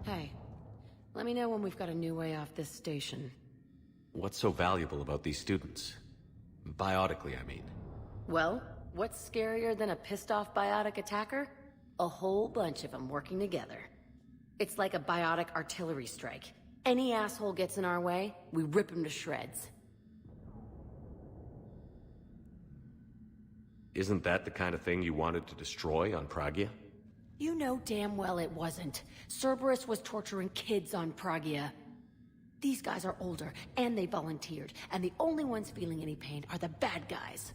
Hey, let me know when we've got a new way off this station. What's so valuable about these students? Biotically, I mean. Well, what's scarier than a pissed-off biotic attacker? A whole bunch of them working together. It's like a biotic artillery strike. Any asshole gets in our way, we rip him to shreds. Isn't that the kind of thing you wanted to destroy on Pragia? You know damn well it wasn't. Cerberus was torturing kids on Pragia. These guys are older, and they volunteered, and the only ones feeling any pain are the bad guys.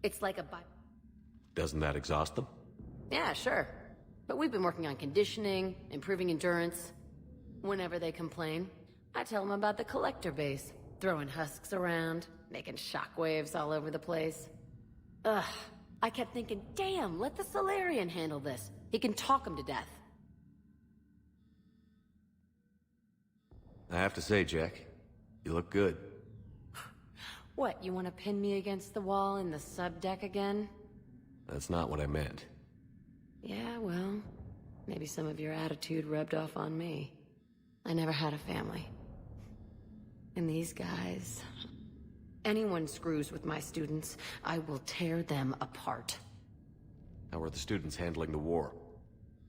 It's like a Doesn't that exhaust them? Yeah, sure. But we've been working on conditioning, improving endurance. Whenever they complain, I tell them about the collector base, throwing husks around, making shockwaves all over the place. Ugh. I kept thinking, damn, let the Solarian handle this. He can talk him to death. I have to say, Jack, you look good. What, you want to pin me against the wall in the subdeck again? That's not what I meant. Yeah, well, maybe some of your attitude rubbed off on me. I never had a family. And these guys... Anyone screws with my students, I will tear them apart. How are the students handling the war?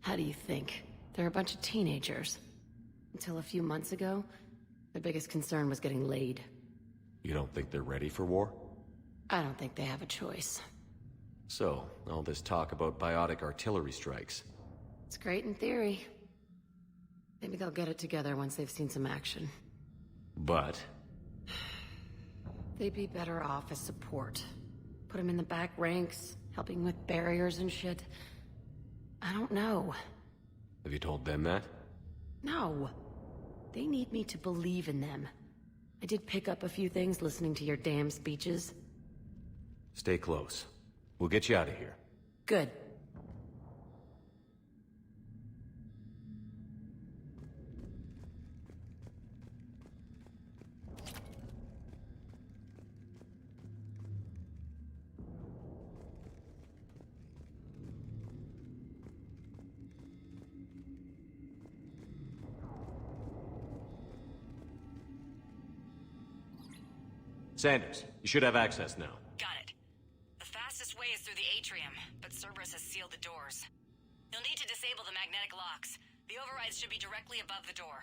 How do you think? They're a bunch of teenagers. Until a few months ago, their biggest concern was getting laid. You don't think they're ready for war? I don't think they have a choice. So, all this talk about biotic artillery strikes. It's great in theory. Maybe they'll get it together once they've seen some action. But... They'd be better off as support. Put them in the back ranks, helping with barriers and shit. I don't know. Have you told them that? No. They need me to believe in them. I did pick up a few things listening to your damn speeches. Stay close. We'll get you out of here. Good. Sanders, you should have access now. Got it. The fastest way is through the atrium, but Cerberus has sealed the doors. You'll need to disable the magnetic locks. The overrides should be directly above the door.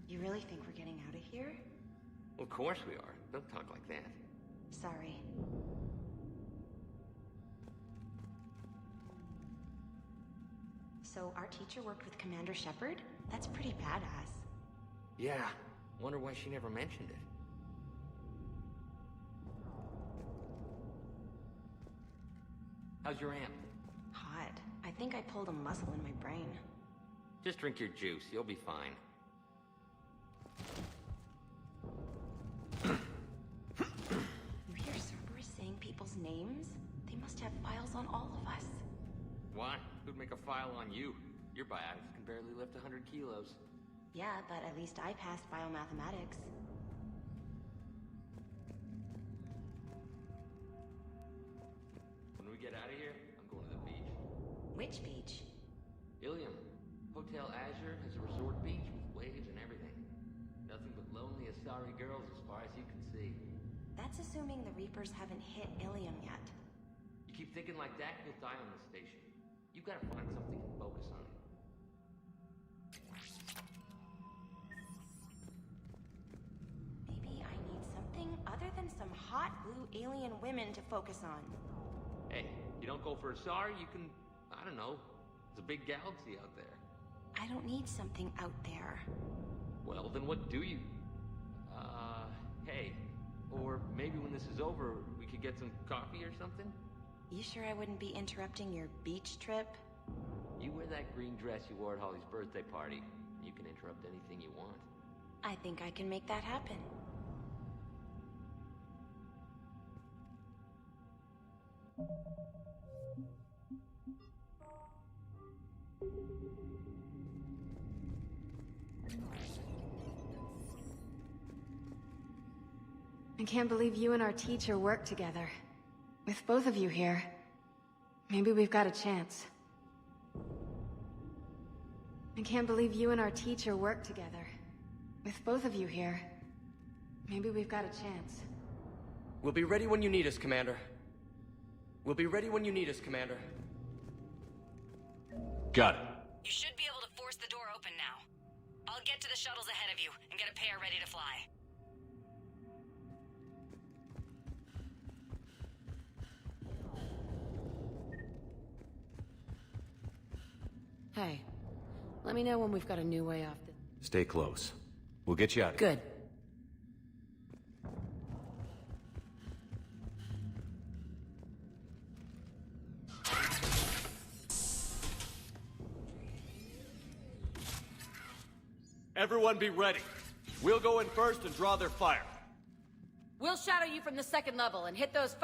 You really think we're getting out of here? Of course we are. Don't talk like that. Sorry. So our teacher worked with Commander Shepard? That's pretty badass. Yeah. Wonder why she never mentioned it. How's your amp? Hot. I think I pulled a muscle in my brain. Just drink your juice. You'll be fine. You hear Cerberus saying people's names? They must have files on all of us. Why? Who'd make a file on you? Your biotics can barely lift 100 kilos. Yeah, but at least I passed biomathematics. When we get out of here, I'm going to the beach. Which beach? Ilium. Hotel Azure has a resort beach with waves and everything. Nothing but lonely Asari girls as far as you can see. That's assuming the Reapers haven't hit Ilium yet. You keep thinking like that, you'll die on this station. You've got to find something to focus on. Maybe I need something other than some hot blue alien women to focus on. Hey, you don't go for Asari, you can... I don't know. There's a big galaxy out there. I don't need something out there. Well, then what do you... hey. Or maybe when this is over, we could get some coffee or something? You sure I wouldn't be interrupting your beach trip? You wear that green dress you wore at Holly's birthday party. You can interrupt anything you want. I think I can make that happen. I can't believe you and our teacher work together. With both of you here, maybe we've got a chance. I can't believe you and our teacher work together. With both of you here, maybe we've got a chance. We'll be ready when you need us, Commander. We'll be ready when you need us, Commander. Got it. You should be able to force the door open now. I'll get to the shuttles ahead of you and get a pair ready to fly. Hey, let me know when we've got a new way off this. Stay close. We'll get you out of here. Good. Everyone be ready. We'll go in first and draw their fire. We'll shadow you from the second level and hit those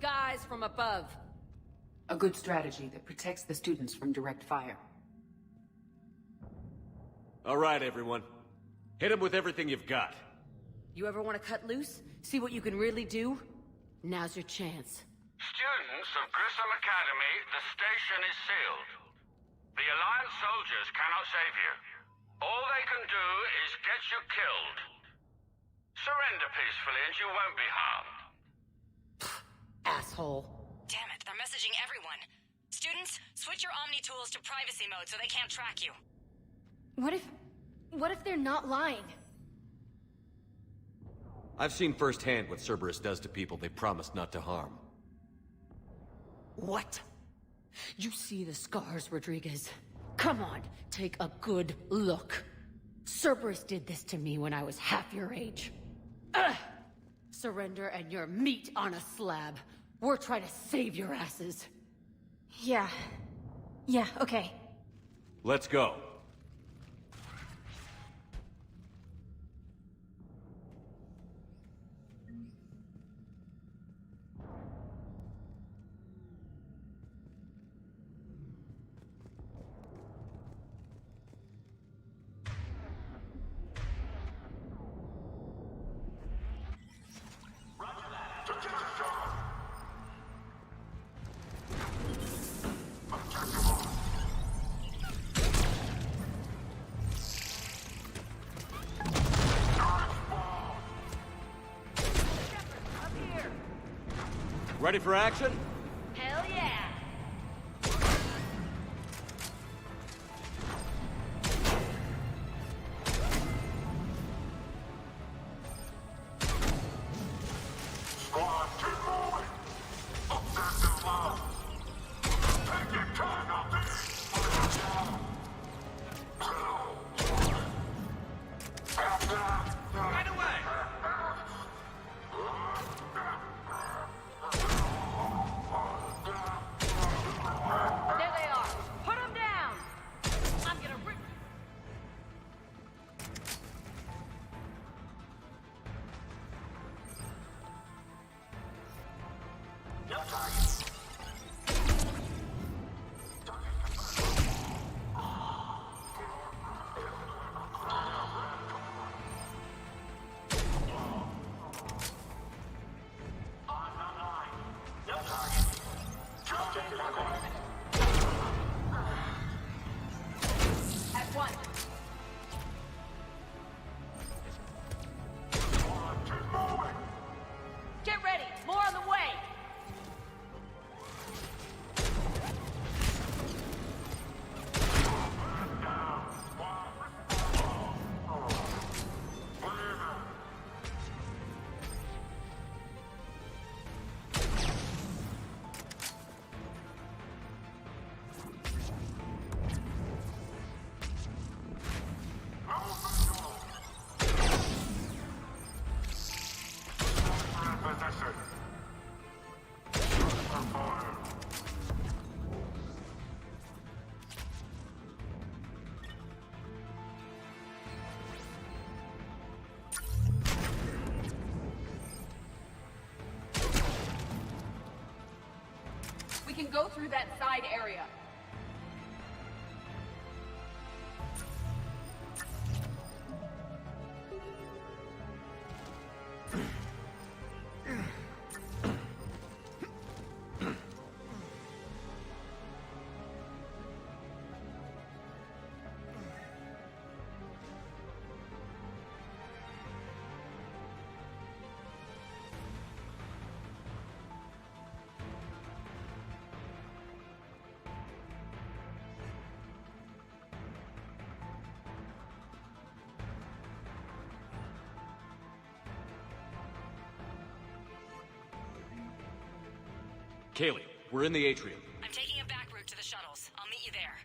guys from above. A good strategy that protects the students from direct fire. All right, everyone. Hit them with everything you've got. You ever want to cut loose? See what you can really do? Now's your chance. Students of Grissom Academy, the station is sealed. The Alliance soldiers cannot save you. All they can do is get you killed. Surrender peacefully and you won't be harmed. Asshole. Damn it, they're messaging everyone. Students, switch your Omni tools to privacy mode so they can't track you. What if they're not lying? I've seen firsthand what Cerberus does to people they promised not to harm. What? You see the scars, Rodriguez? Come on, take a good look. Cerberus did this to me when I was half your age. Ugh! Surrender and you're meat on a slab. We're trying to save your asses. Yeah, okay. Let's go. Ready for action? Hell yeah! Squad, keep moving! Objective lost! Take your time out there! Right away! can go through that side area. Kaylee, we're in the atrium. I'm taking a back route to the shuttles. I'll meet you there.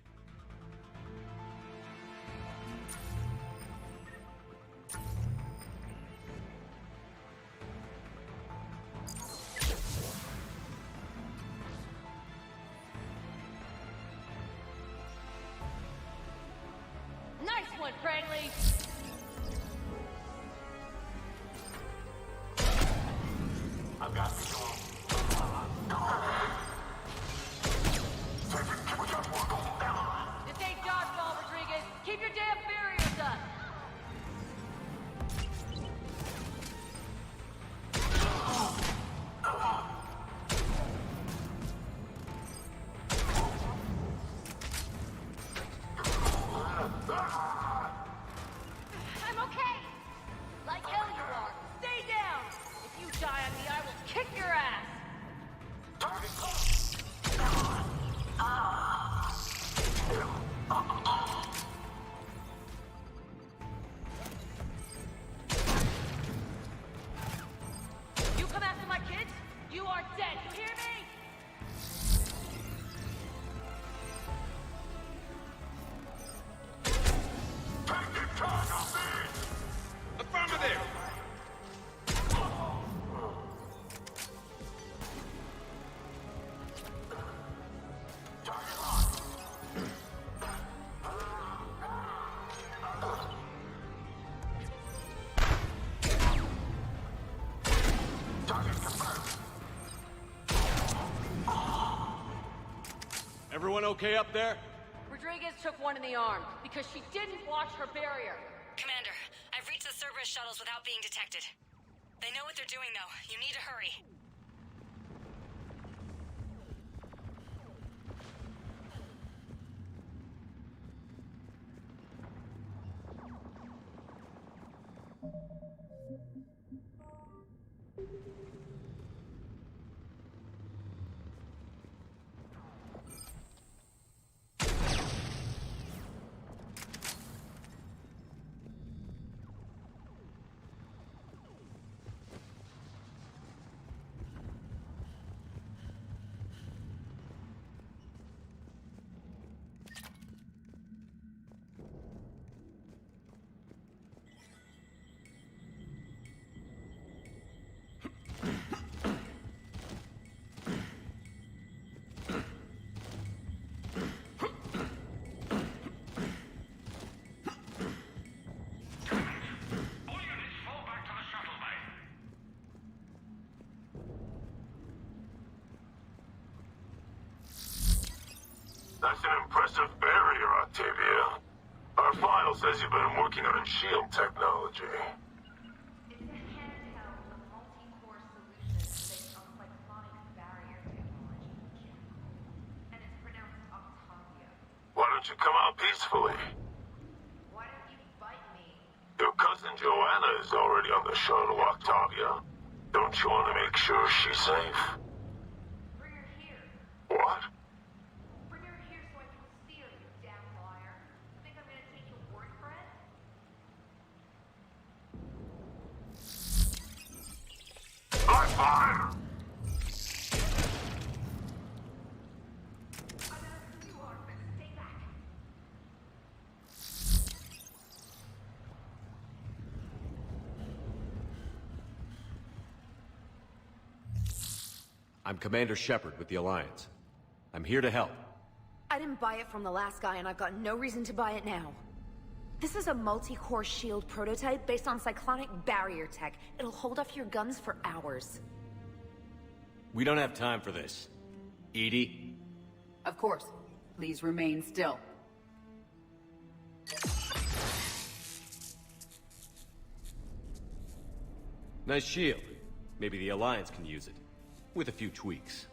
Nice one, Cranley! I've got visual. This ain't dodgeball, Rodriguez! Keep your damn barriers up! I'm okay! Like hell you are! Stay down! If you die on me, I will kick your ass! You come after my kids, you are dead, you hear me? Affirmative! Everyone okay up there? Rodriguez took one in the arm because she didn't watch her barrier. Commander, I've reached the Cerberus shuttles without being detected. They know what they're doing, though. You need to hurry. That's an impressive barrier, Octavia. Our file says you've been working on shield technology. It's a handheld with multi-core solution based on cyclonic barrier technology. And it's pronounced Octavia. Why don't you come out peacefully? Why don't you bite me? Your cousin Joanna is already on the shuttle, Octavia. Don't you want to make sure she's safe? Bring her here. What? Bring her here so I can see her, you damn liar. You think I'm gonna take your word for it? I fire! I know who you are, but stay back. I'm Commander Shepard with the Alliance. I'm here to help. I didn't buy it from the last guy, and I've got no reason to buy it now. This is a multi-core shield prototype based on cyclonic barrier tech. It'll hold off your guns for hours. We don't have time for this. Edie? Of course. Please remain still. Nice shield. Maybe the Alliance can use it. With a few tweaks.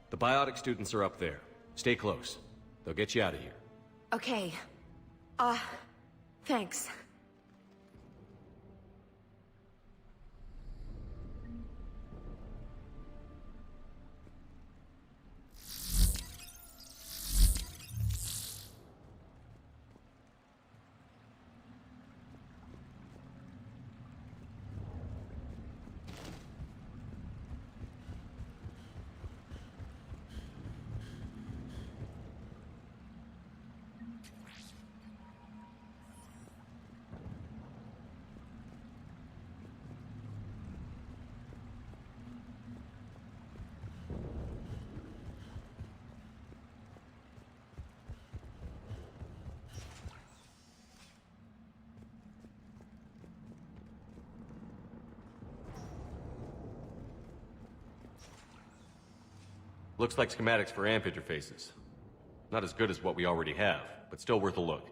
The biotic students are up there. Stay close. They'll get you out of here. Okay. Thanks. Looks like schematics for amp interfaces. Not as good as what we already have, but still worth a look.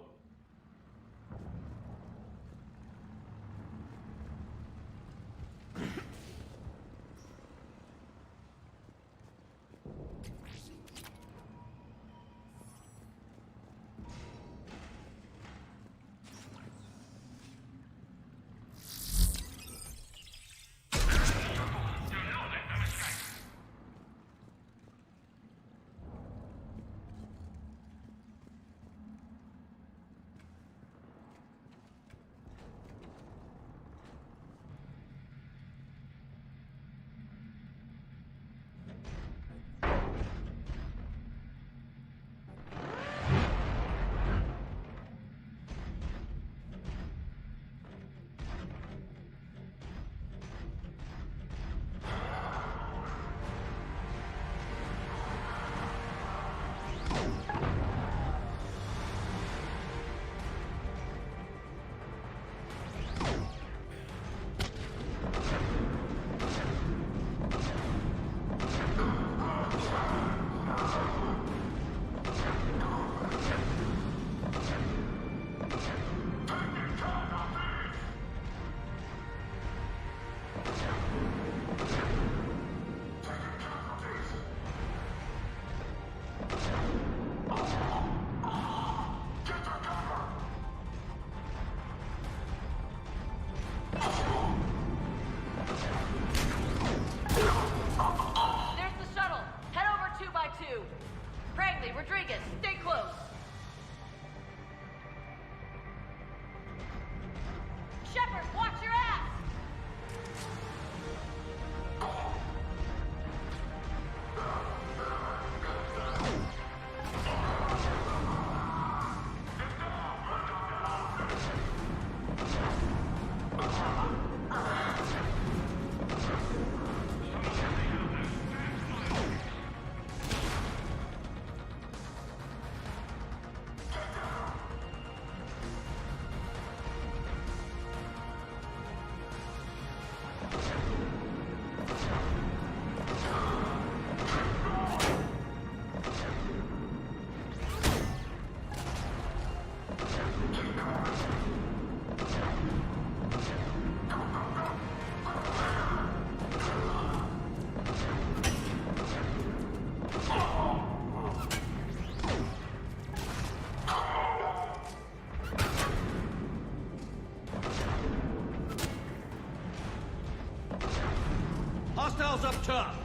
Hostiles up top!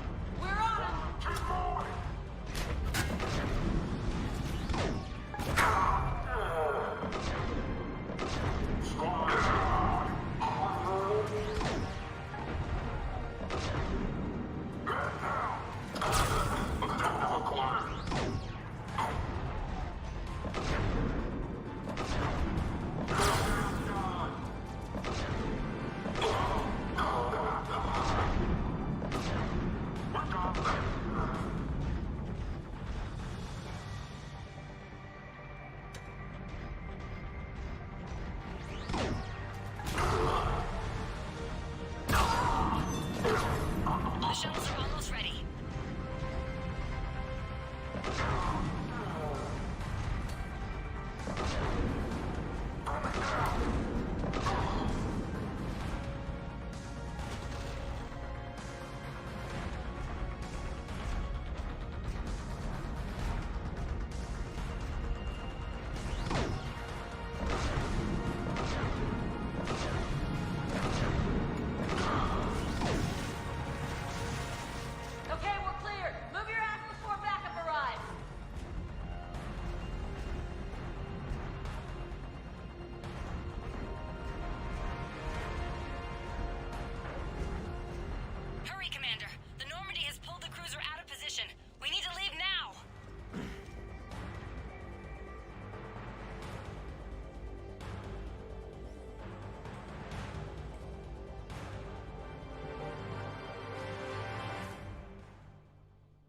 We're on him!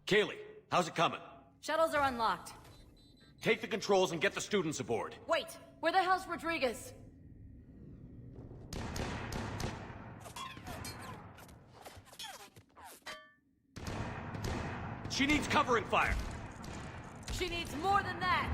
Kaylee, how's it coming? Shuttles are unlocked. Take the controls and get the students aboard. Wait, where the hell's Rodriguez? She needs covering fire. She needs more than that!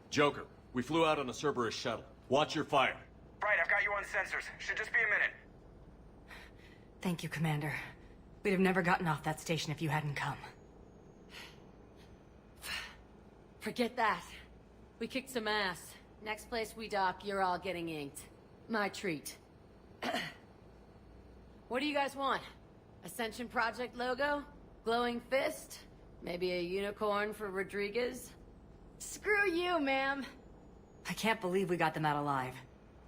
Joker, we flew out on a Cerberus shuttle. Watch your fire. Right, I've got you on sensors. Should just be a minute. Thank you, Commander. We'd have never gotten off that station if you hadn't come. Forget that. We kicked some ass. Next place we dock, you're all getting inked. My treat. What do you guys want? Ascension Project logo? Glowing fist? Maybe a unicorn for Rodriguez? Screw you, ma'am. I can't believe we got them out alive.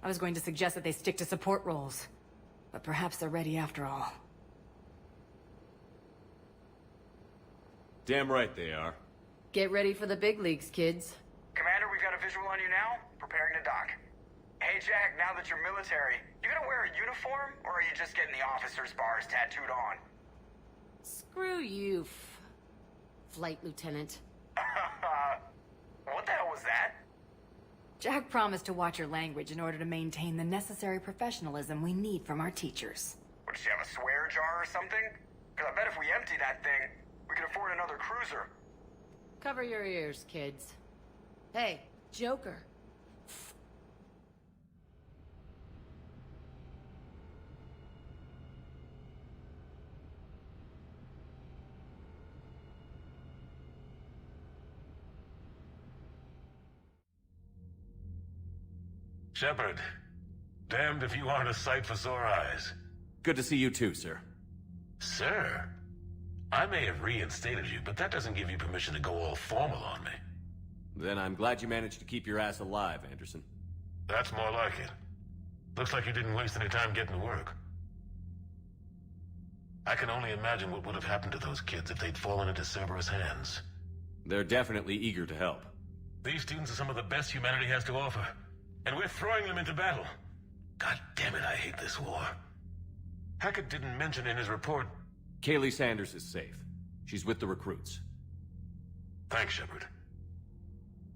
I was going to suggest that they stick to support roles. But perhaps they're ready after all. Damn right they are. Get ready for the big leagues, kids. Commander, we've got a visual on you now. Preparing to dock. Hey, Jack, now that you're military, you gonna wear a uniform, or are you just getting the officer's bars tattooed on? Screw you, Flight Lieutenant. What the hell was that? Jack promised to watch your language in order to maintain the necessary professionalism we need from our teachers. What, does she have a swear jar or something? Because I bet if we empty that thing, we can afford another cruiser. Cover your ears, kids. Hey, Joker. Shepard, damned if you aren't a sight for sore eyes. Good to see you too, sir. Sir? I may have reinstated you, but that doesn't give you permission to go all formal on me. Then I'm glad you managed to keep your ass alive, Anderson. That's more like it. Looks like you didn't waste any time getting to work. I can only imagine what would have happened to those kids if they'd fallen into Cerberus' hands. They're definitely eager to help. These students are some of the best humanity has to offer, and we're throwing them into battle. God damn it, I hate this war. Hackett didn't mention in his report... Kaylee Sanders is safe. She's with the recruits. Thanks, Shepard.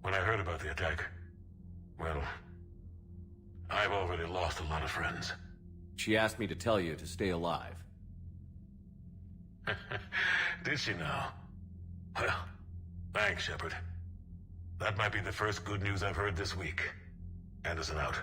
When I heard about the attack, well, I've already lost a lot of friends. She asked me to tell you to stay alive. Did she now? Well, thanks, Shepard. That might be the first good news I've heard this week. Anderson out.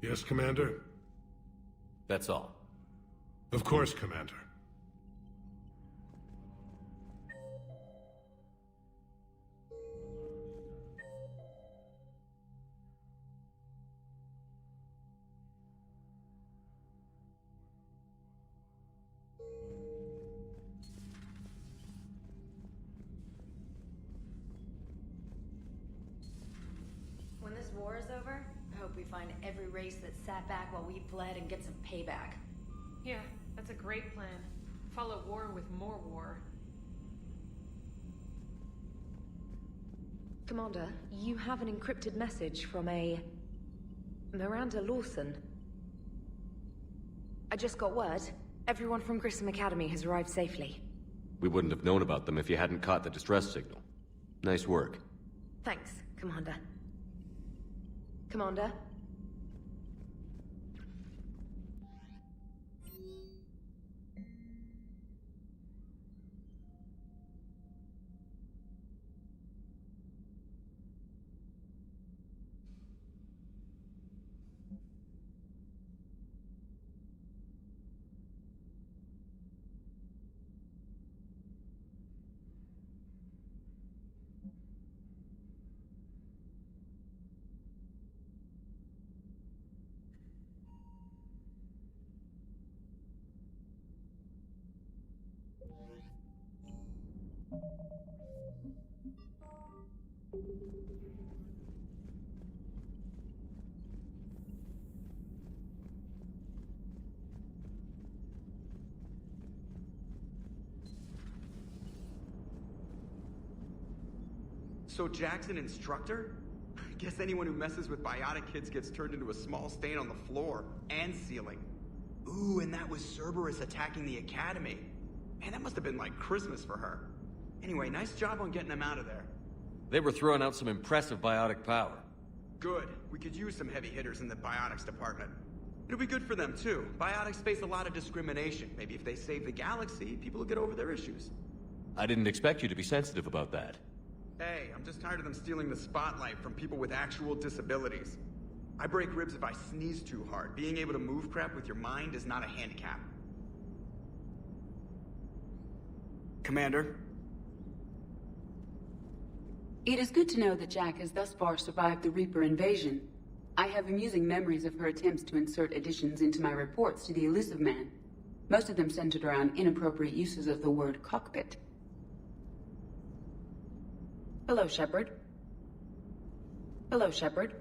Yes, Commander? That's all. Of course, Commander. When this war is over, I hope we find every race that sat back while we bled and get some payback. Yeah, that's a great plan. Follow war with more war. Commander, you have an encrypted message from a... Miranda Lawson. I just got word. Everyone from Grissom Academy has arrived safely. We wouldn't have known about them if you hadn't caught the distress signal. Nice work. Thanks, Commander. Commander? So Jack's an instructor? I guess anyone who messes with biotic kids gets turned into a small stain on the floor and ceiling. Ooh, and that was Cerberus attacking the academy. Man, that must have been like Christmas for her. Anyway, nice job on getting them out of there. They were throwing out some impressive biotic power. Good. We could use some heavy hitters in the biotics department. It'll be good for them, too. Biotics face a lot of discrimination. Maybe if they save the galaxy, people will get over their issues. I didn't expect you to be sensitive about that. Hey, I'm just tired of them stealing the spotlight from people with actual disabilities. I break ribs if I sneeze too hard. Being able to move crap with your mind is not a handicap. Commander? It is good to know that Jack has thus far survived the Reaper invasion. I have amusing memories of her attempts to insert additions into my reports to the Elusive Man. Most of them centered around inappropriate uses of the word cockpit. Hello, Shepard. Hello, Shepard.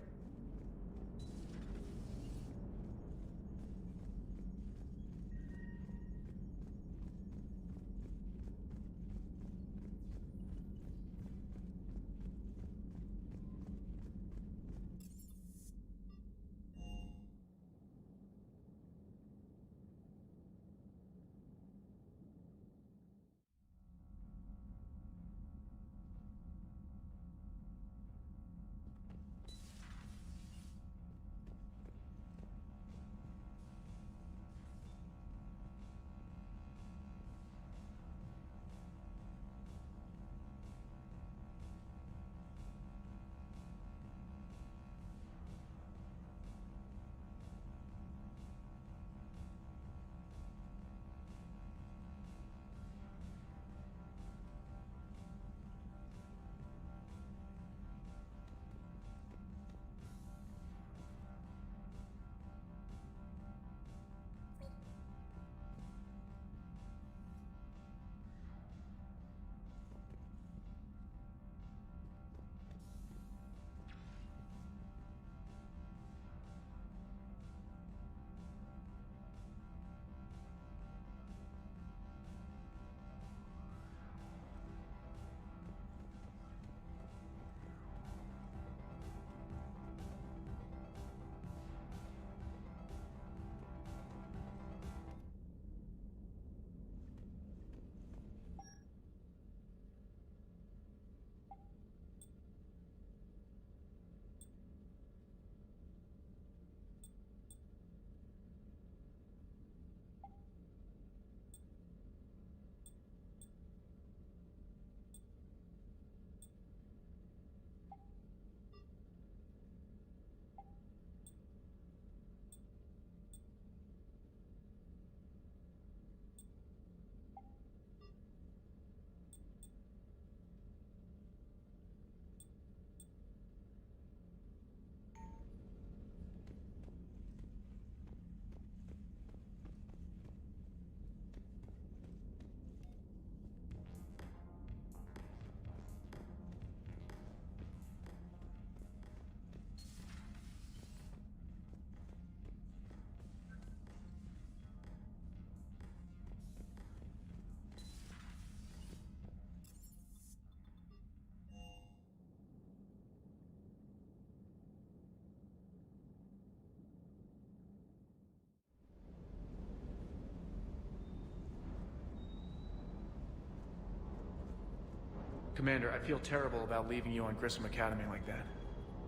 Commander, I feel terrible about leaving you on Grissom Academy like that.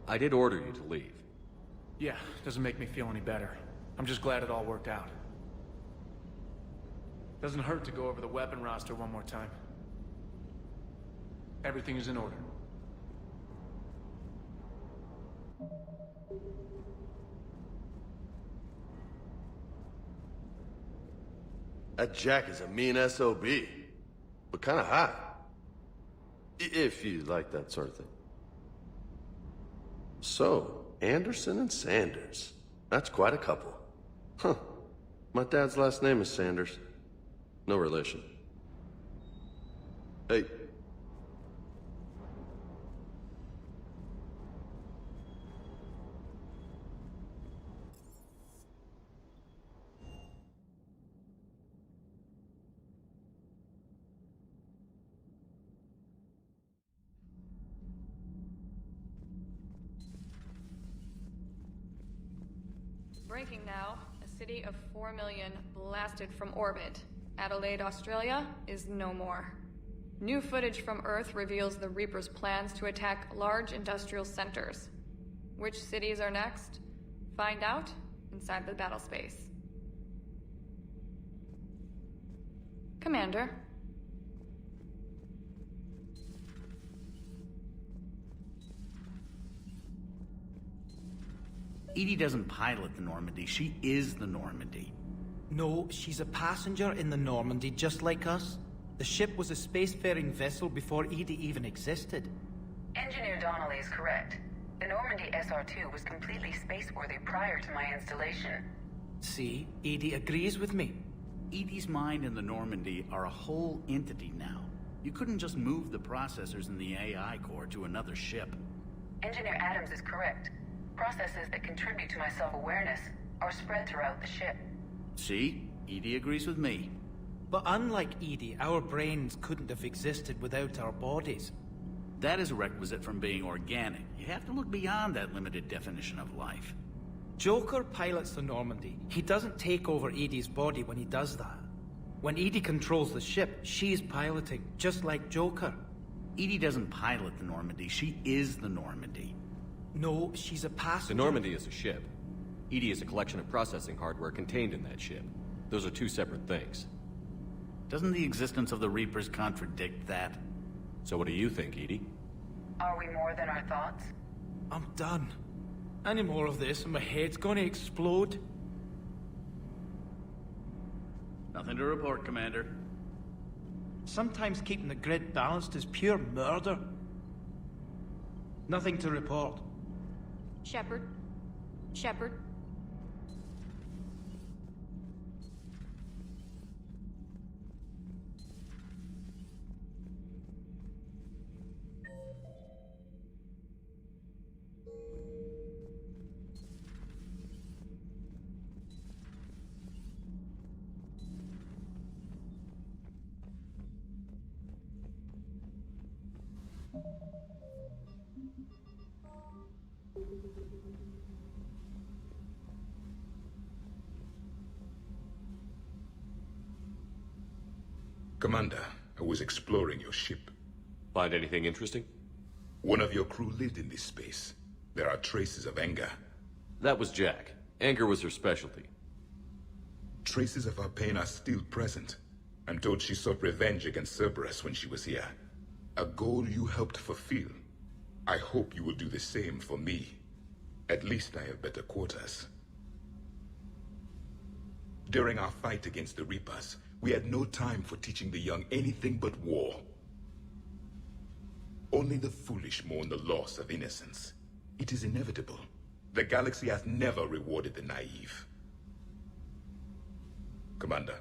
I did order you to leave. Yeah, doesn't make me feel any better. I'm just glad it all worked out. Doesn't hurt to go over the weapon roster one more time. Everything is in order. That Jack is a mean SOB, but kinda hot. If you like that sort of thing. So, Anderson and Sanders. That's quite a couple. Huh. My dad's last name is Sanders. No relation. Hey. Breaking now. A city of 4 million blasted from orbit. Adelaide, Australia is no more. New footage from Earth reveals the Reaper's plans to attack large industrial centers. Which cities are next? Find out inside the battle space. Commander. Edie doesn't pilot the Normandy, she is the Normandy. No, she's a passenger in the Normandy, just like us. The ship was a spacefaring vessel before Edie even existed. Engineer Donnelly is correct. The Normandy SR-2 was completely spaceworthy prior to my installation. See, Edie agrees with me. Edie's mind and the Normandy are a whole entity now. You couldn't just move the processors in the AI core to another ship. Engineer Adams is correct. Processes that contribute to my self-awareness are spread throughout the ship. See? Edie agrees with me. But unlike Edie, our brains couldn't have existed without our bodies. That is a requisite from being organic. You have to look beyond that limited definition of life. Joker pilots the Normandy. He doesn't take over Edie's body when he does that. When Edie controls the ship, she's piloting, just like Joker. Edie doesn't pilot the Normandy, she is the Normandy. No, she's a passenger. The Normandy is a ship. Edie is a collection of processing hardware contained in that ship. Those are two separate things. Doesn't the existence of the Reapers contradict that? So what do you think, Edie? Are we more than our thoughts? I'm done. Any more of this and my head's gonna explode. Nothing to report, Commander. Sometimes keeping the grid balanced is pure murder. Nothing to report. Shepard. Shepard. Commander, I was exploring your ship. Find anything interesting? One of your crew lived in this space. There are traces of anger. That was Jack. Anger was her specialty. Traces of her pain are still present. I'm told she sought revenge against Cerberus when she was here. A goal you helped fulfill. I hope you will do the same for me. At least I have better quarters. During our fight against the Reapers, we had no time for teaching the young anything but war. Only the foolish mourn the loss of innocence. It is inevitable. The galaxy has never rewarded the naive. Commander.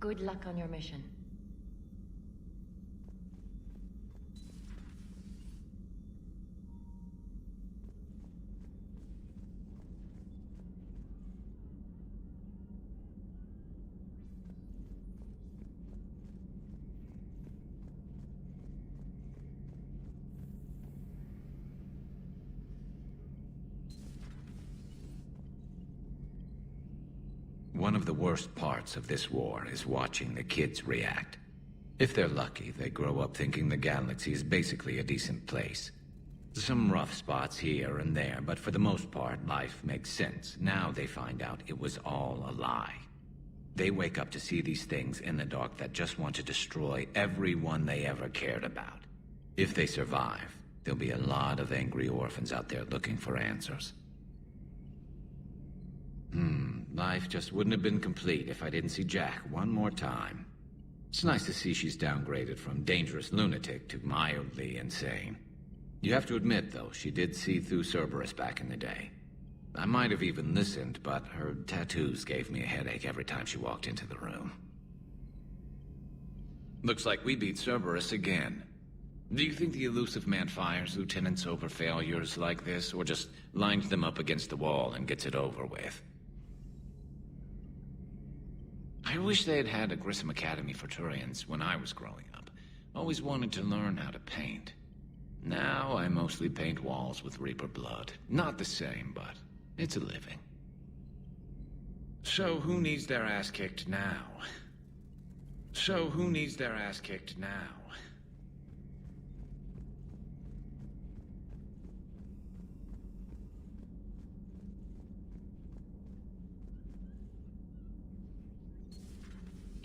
Good luck on your mission. One of the worst parts of this war is watching the kids react. If they're lucky, they grow up thinking the galaxy is basically a decent place. Some rough spots here and there, but for the most part, life makes sense. Now they find out it was all a lie. They wake up to see these things in the dark that just want to destroy everyone they ever cared about. If they survive, there'll be a lot of angry orphans out there looking for answers. Life just wouldn't have been complete if I didn't see Jack one more time. It's nice to see she's downgraded from dangerous lunatic to mildly insane. You have to admit, though, she did see through Cerberus back in the day. I might have even listened, but her tattoos gave me a headache every time she walked into the room. Looks like we beat Cerberus again. Do you think the elusive man fires lieutenants over failures like this, or just lines them up against the wall and gets it over with? I wish they had a Grissom Academy for Turians when I was growing up. Always wanted to learn how to paint. Now I mostly paint walls with Reaper blood. Not the same, but it's a living. So who needs their ass kicked now?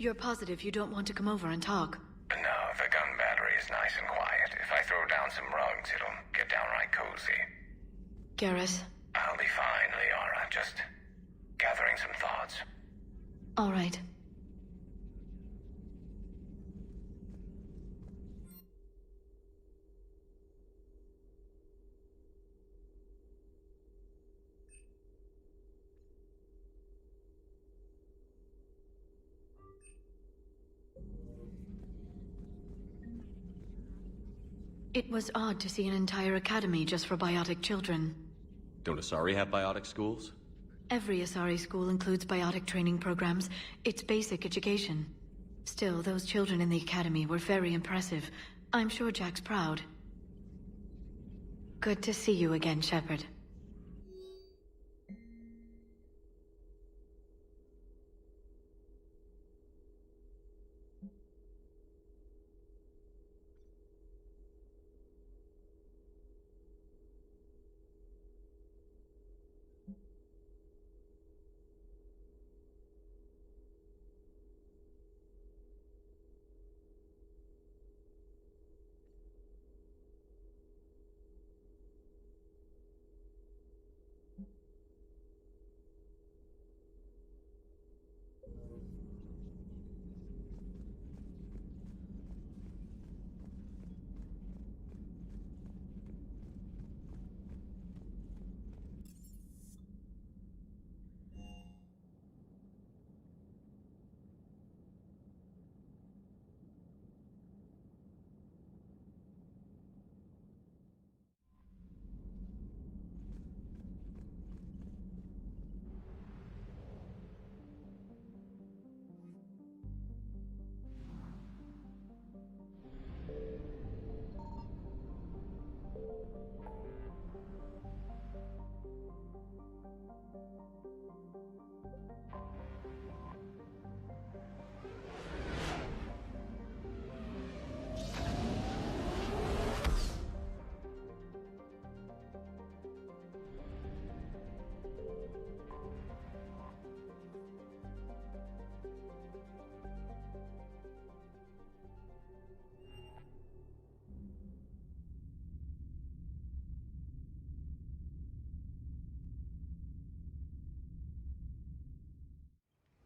You're positive you don't want to come over and talk? No, the gun battery is nice and quiet. If I throw down some rugs, it'll get downright cozy. Garrus? I'll be fine, Liara. Just gathering some thoughts. All right. It was odd to see an entire academy just for biotic children. Don't Asari have biotic schools? Every Asari school includes biotic training programs. It's basic education. Still, those children in the academy were very impressive. I'm sure Jack's proud. Good to see you again, Shepard.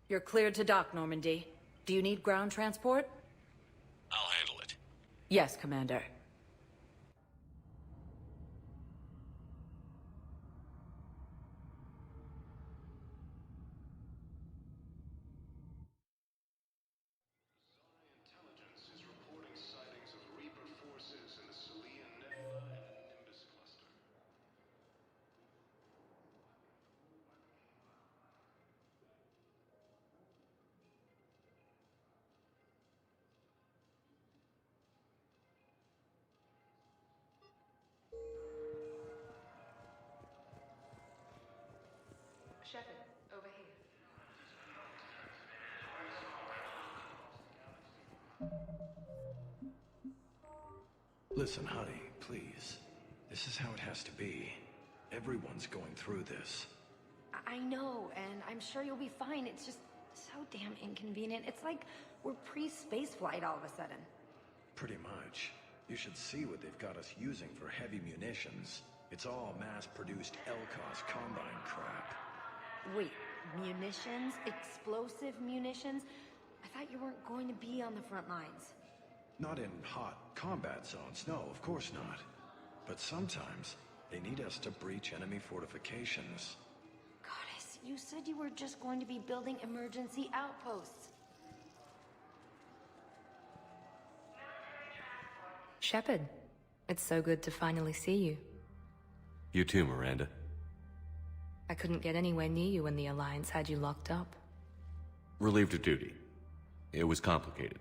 You're cleared to dock, Normandy. Do you need ground transport? I'll handle it. Yes, Commander. Listen, honey, please. This is how it has to be. Everyone's going through this. I know, and I'm sure you'll be fine. It's just so damn inconvenient. It's like we're pre-space flight all of a sudden. Pretty much. You should see what they've got us using for heavy munitions. It's all mass-produced LCOS Combine crap. Wait, munitions? Explosive munitions? I thought you weren't going to be on the front lines. Not in hot combat zones, no, of course not. But sometimes, they need us to breach enemy fortifications. Goddess, you said you were just going to be building emergency outposts. Shepard, it's so good to finally see you. You too, Miranda. I couldn't get anywhere near you when the Alliance had you locked up. Relieved of duty. It was complicated.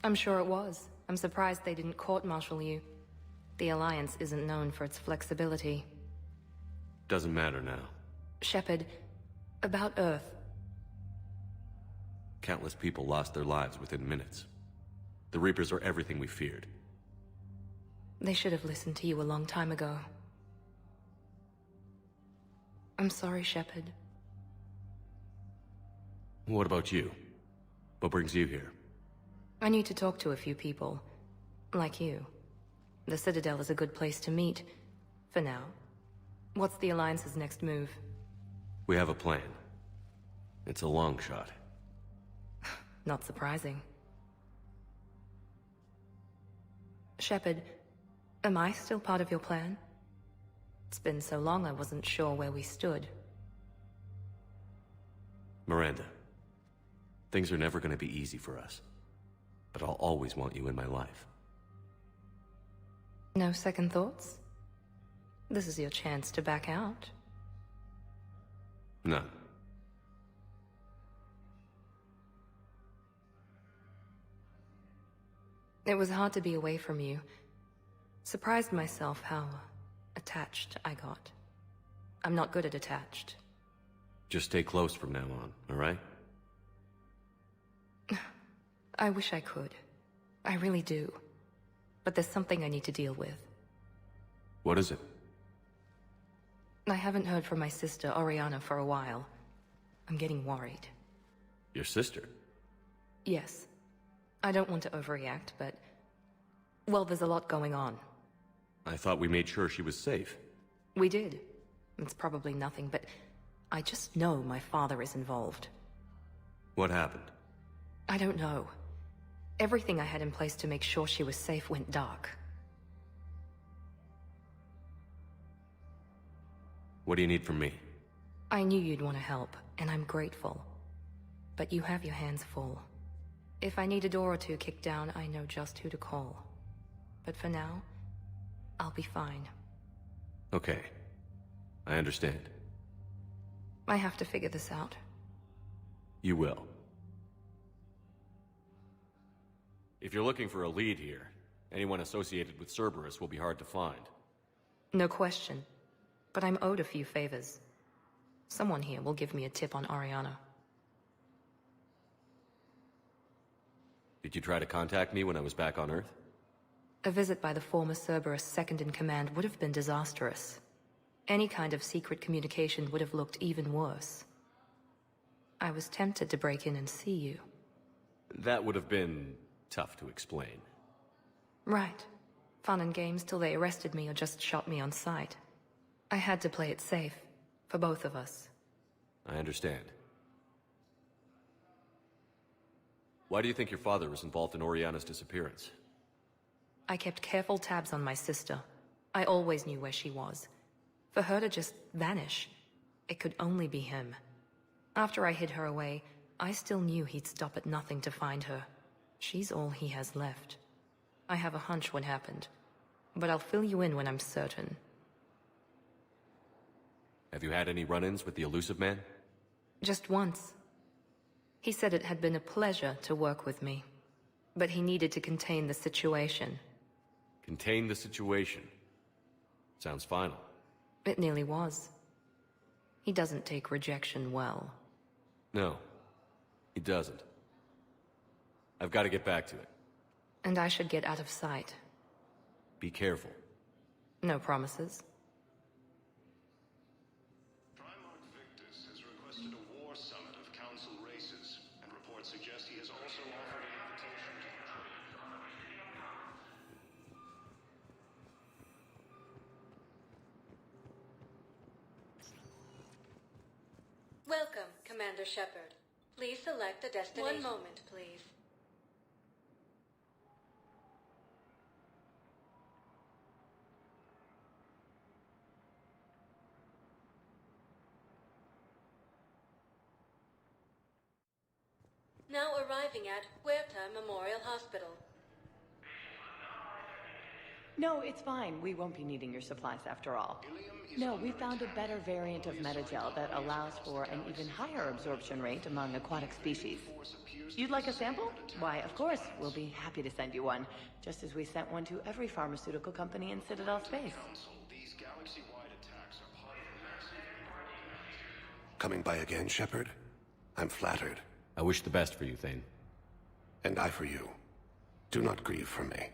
I'm sure it was. I'm surprised they didn't court-martial you. The Alliance isn't known for its flexibility. Doesn't matter now. Shepard, about Earth. Countless people lost their lives within minutes. The Reapers are everything we feared. They should have listened to you a long time ago. I'm sorry, Shepard. What about you? What brings you here? I need to talk to a few people. Like you. The Citadel is a good place to meet. For now. What's the Alliance's next move? We have a plan. It's a long shot. Not surprising. Shepard, am I still part of your plan? It's been so long I wasn't sure where we stood. Miranda, things are never going to be easy for us. But I'll always want you in my life. No second thoughts? This is your chance to back out. None. It was hard to be away from you. Surprised myself how attached I got. I'm not good at attached. Just stay close from now on, alright? I wish I could. I really do. But there's something I need to deal with. What is it? I haven't heard from my sister, Oriana, for a while. I'm getting worried. Your sister? Yes. I don't want to overreact, but... well, there's a lot going on. I thought we made sure she was safe. We did. It's probably nothing, but... I just know my father is involved. What happened? I don't know. Everything I had in place to make sure she was safe went dark. What do you need from me? I knew you'd want to help, and I'm grateful. But you have your hands full. If I need a door or two kicked down, I know just who to call. But for now, I'll be fine. Okay. I understand. I have to figure this out. You will. If you're looking for a lead here, anyone associated with Cerberus will be hard to find. No question. But I'm owed a few favors. Someone here will give me a tip on Oriana. Did you try to contact me when I was back on Earth? A visit by the former Cerberus second-in-command would have been disastrous. Any kind of secret communication would have looked even worse. I was tempted to break in and see you. That would have been tough to explain. Right. Fun and games till they arrested me or just shot me on sight. I had to play it safe, for both of us. I understand. Why do you think your father was involved in Oriana's disappearance? I kept careful tabs on my sister. I always knew where she was. For her to just vanish, it could only be him. After I hid her away, I still knew he'd stop at nothing to find her. She's all he has left. I have a hunch what happened, but I'll fill you in when I'm certain. Have you had any run-ins with the Elusive Man? Just once. He said it had been a pleasure to work with me, but he needed to contain the situation. Contain the situation. Sounds final. It nearly was. He doesn't take rejection well. No, he doesn't. I've got to get back to it. And I should get out of sight. Be careful. No promises. Primarch Victus has requested a war summit of Council races, and reports suggest he has also offered an invitation to the trade. Welcome, Commander Shepard. Please select a destination. 1 moment, please. Now arriving at Huerta Memorial Hospital. No, it's fine. We won't be needing your supplies after all. No, we found a better variant of metagel that allows for an even higher absorption rate among aquatic species. You'd like a sample? Why, of course. We'll be happy to send you one, just as we sent one to every pharmaceutical company in Citadel space. These galaxy-wide attacks are part of a massive... Coming by again, Shepard? I'm flattered. I wish the best for you, Thane. And I for you. Do not grieve for me.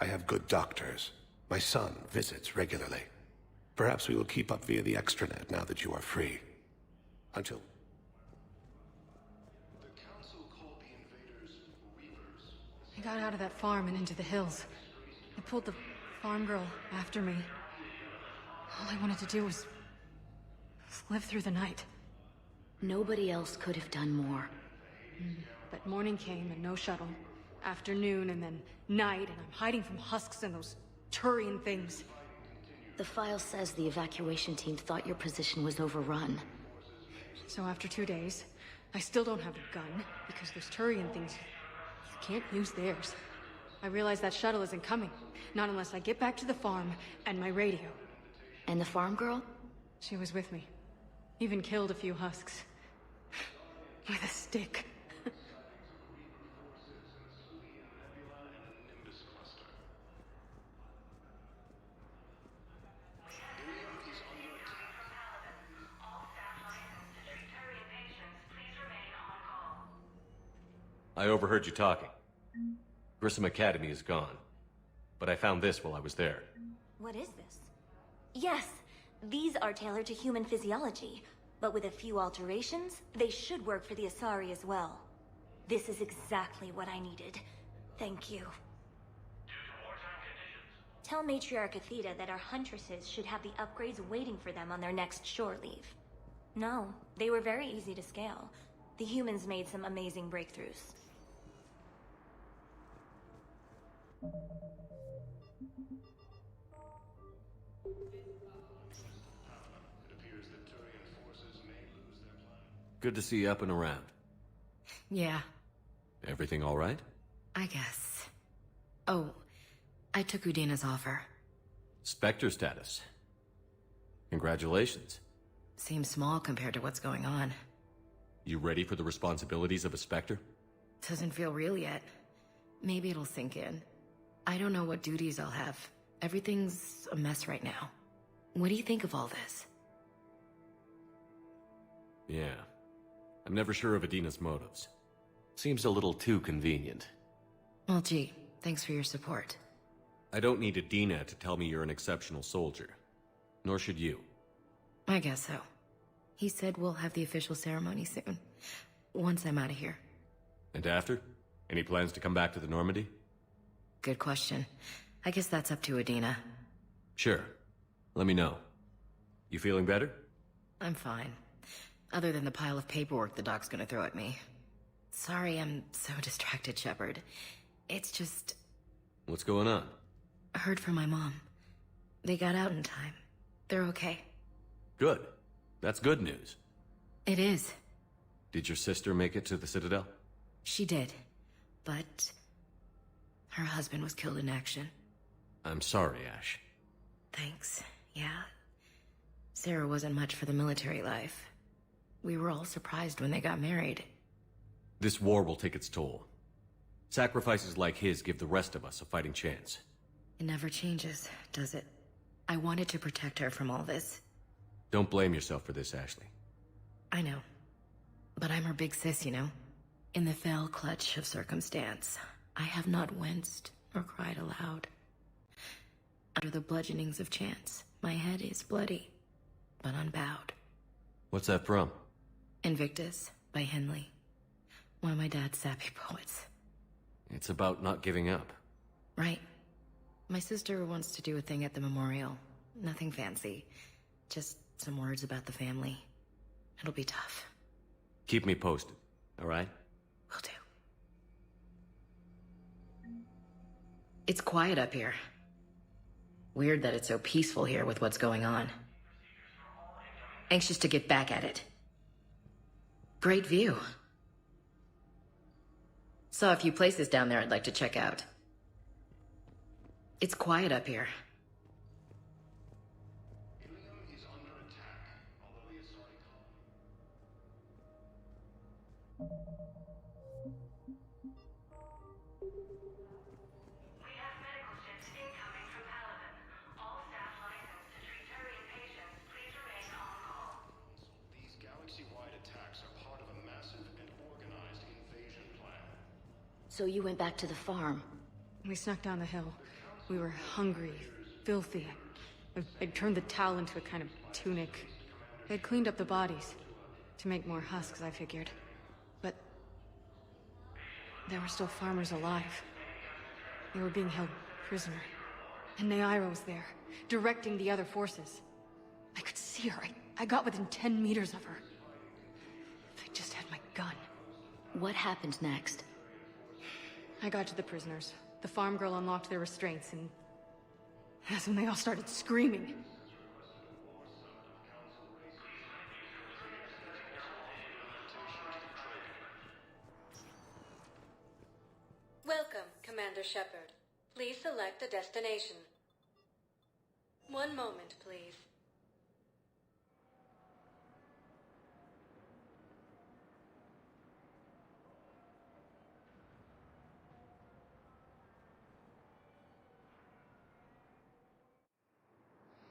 I have good doctors. My son visits regularly. Perhaps we will keep up via the extranet now that you are free. Until... I got out of that farm and into the hills. I pulled the farm girl after me. All I wanted to do was live through the night. Nobody else could have done more. But morning came and no shuttle. Afternoon and then night, and I'm hiding from husks and those Turian things. The file says the evacuation team thought your position was overrun. So after 2 days, I still don't have a gun, because those Turian things, you can't use theirs. I realize that shuttle isn't coming, not unless I get back to the farm and my radio. And the farm girl? She was with me. Even killed a few husks. With a stick. I overheard you talking. Grissom Academy is gone. But I found this while I was there. What is this? Yes, these are tailored to human physiology, but with a few alterations, they should work for the Asari as well. This is exactly what I needed. Thank you. Tell Matriarch Athena that our huntresses should have the upgrades waiting for them on their next shore leave. No, they were very easy to scale. The humans made some amazing breakthroughs. Good to see you up and around. Yeah, Everything all right? I guess. Oh, I took Udina's offer. Spectre status. Congratulations. Seems small compared to what's going on. You ready for the responsibilities of a Spectre? Doesn't feel real yet. Maybe it'll sink in. I don't know what duties I'll have. Everything's a mess right now. What do you think of all this? Yeah. I'm never sure of Adina's motives. Seems a little too convenient. Well, gee, thanks for your support. I don't need Adina to tell me you're an exceptional soldier. Nor should you. I guess so. He said we'll have the official ceremony soon. Once I'm out of here. And after? Any plans to come back to the Normandy? Good question. I guess that's up to Adina. Sure. Let me know. You feeling better? I'm fine. Other than the pile of paperwork the doc's gonna throw at me. Sorry I'm so distracted, Shepard. It's just... What's going on? I heard from my mom. They got out in time. They're okay. Good. That's good news. It is. Did your sister make it to the Citadel? She did. But... her husband was killed in action. I'm sorry, Ash. Thanks. Yeah. Sarah wasn't much for the military life. We were all surprised when they got married. This war will take its toll. Sacrifices like his give the rest of us a fighting chance. It never changes, does it? I wanted to protect her from all this. Don't blame yourself for this, Ashley. I know. But I'm her big sis, you know? In the fell clutch of circumstance, I have not winced nor cried aloud. Under the bludgeonings of chance, my head is bloody, but unbowed. What's that from? Invictus by Henley, one of my dad's sappy poets. It's about not giving up. Right. My sister wants to do a thing at the memorial. Nothing fancy. Just some words about the family. It'll be tough. Keep me posted, all right? Will do. It's quiet up here. Weird that it's so peaceful here with what's going on. Anxious to get back at it. Great view. Saw a few places down there I'd like to check out. It's quiet up here. So you went back to the farm? We snuck down the hill. We were hungry, filthy. I'd turned the towel into a kind of tunic. They'd cleaned up the bodies. To make more husks, I figured. But there were still farmers alive. They were being held prisoner. And Naira was there, directing the other forces. I could see her. I got within 10 meters of her. If I just had my gun. What happened next? I got to the prisoners. The farm girl unlocked their restraints, and that's when they all started screaming. Welcome, Commander Shepard. Please select a destination. One moment, please.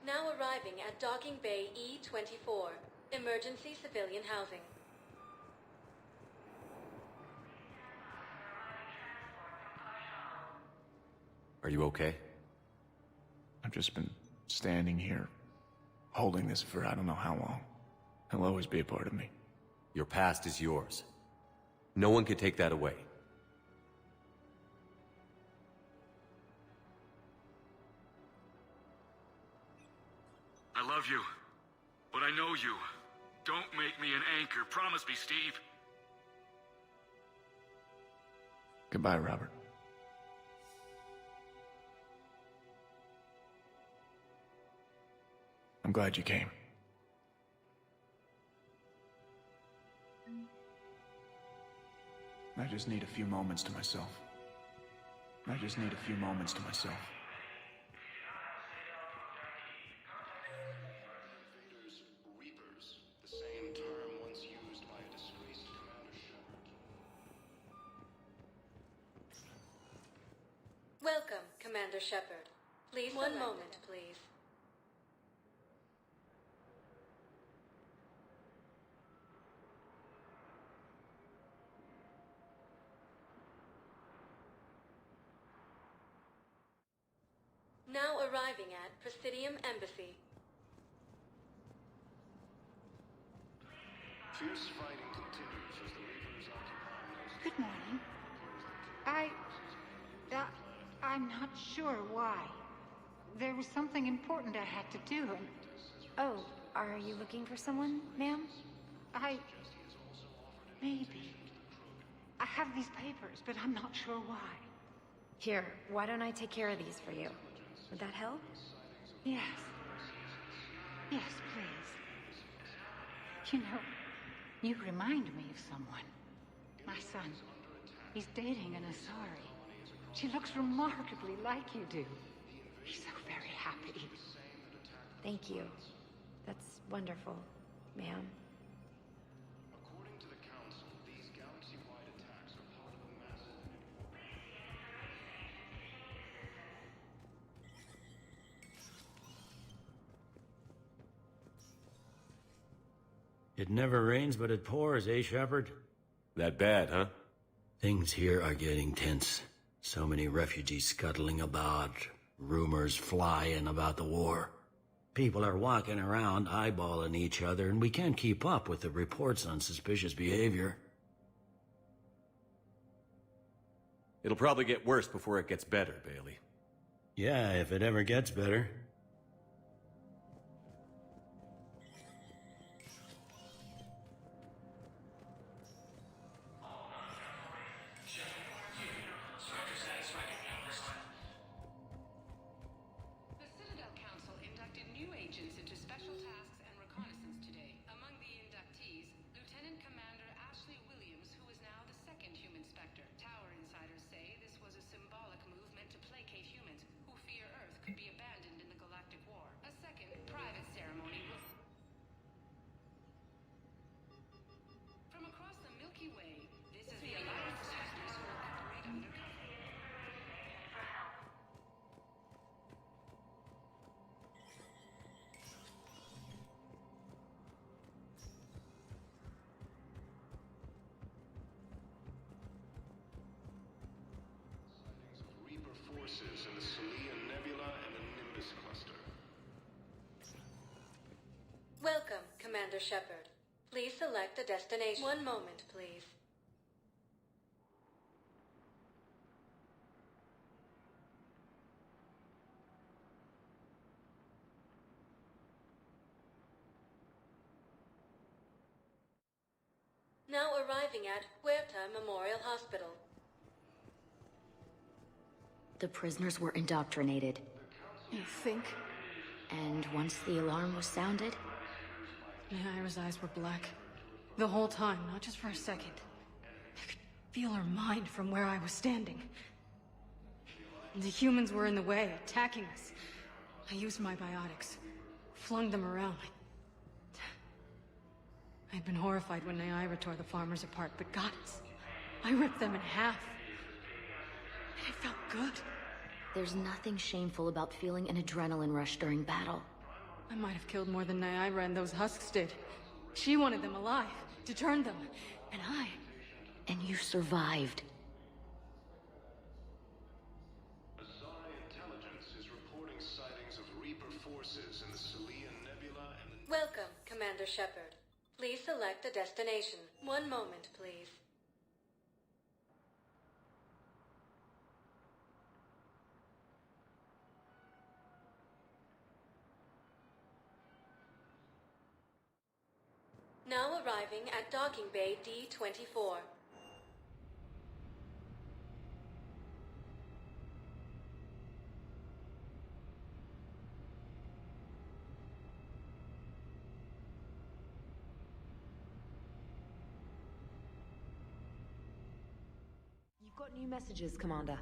Now arriving at Docking Bay E-24, emergency civilian housing. Are you okay? I've just been standing here, holding this for I don't know how long. It'll always be a part of me. Your past is yours. No one can take that away. I love you, but I know you. Don't make me an anchor. Promise me, Steve. Goodbye, Robert. I'm glad you came. I just need a few moments to myself. I just need a few moments to myself. Reapers, the same term once used by a disgraced Commander Shepard. Welcome, Commander Shepard. Please one moment, please. Now arriving at Presidium Embassy. Fierce fighting continues as the Reapers occupy. Good morning. I'm not sure why. There was something important I had to do, and... Oh, are you looking for someone, ma'am? Maybe. I have these papers, but I'm not sure why. Here, why don't I take care of these for you? Would that help? Yes. Yes, please. You know, you remind me of someone. My son. He's dating an Asari. She looks remarkably like you do. He's so very happy. Thank you. That's wonderful, ma'am. According to the Council, these galaxy-wide attacks are part of a massive... It never rains, but it pours, eh, Shepard? That bad, huh? Things here are getting tense. So many refugees scuttling about, rumors flying about the war. People are walking around eyeballing each other, and we can't keep up with the reports on suspicious behavior. It'll probably get worse before it gets better, Bailey. Yeah, if it ever gets better. Forces in the Celia Nebula and the Nimbus cluster. Welcome, Commander Shepard. Please select a destination. One moment, please. Now arriving at Huerta Memorial Hospital. The prisoners were indoctrinated. You think? And once the alarm was sounded... Naira's eyes were black. The whole time, not just for a second. I could feel her mind from where I was standing. The humans were in the way, attacking us. I used my biotics. Flung them around. I'd been horrified when Naira tore the farmers apart, but goddess, I ripped them in half. And it felt good. There's nothing shameful about feeling an adrenaline rush during battle. I might have killed more than Naira and those husks did. She wanted them alive, to turn them, and I... And you survived. Azari intelligence is reporting sightings of Reaper forces in the Celia Nebula and the... Welcome, Commander Shepard. Please select a destination. One moment, please. Now arriving at Docking Bay D-24. You've got new messages, Commander.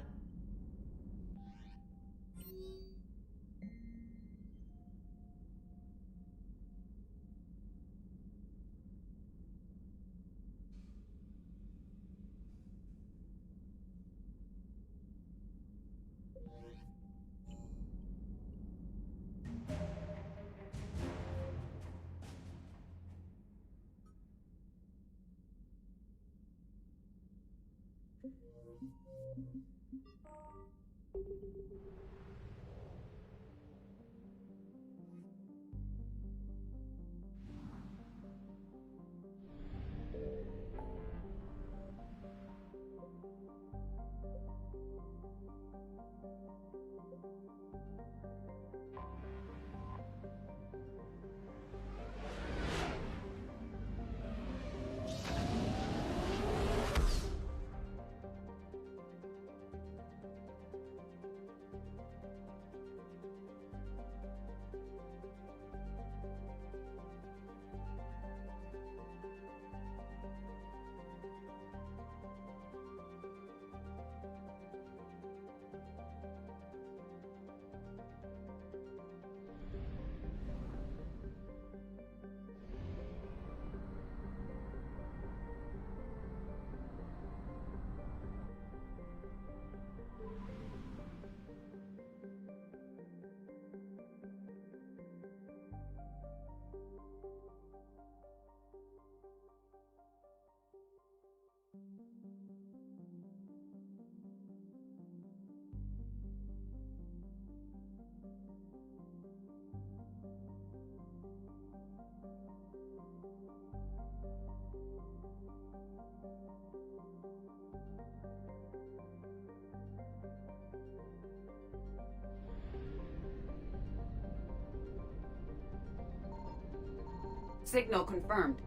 Signal confirmed.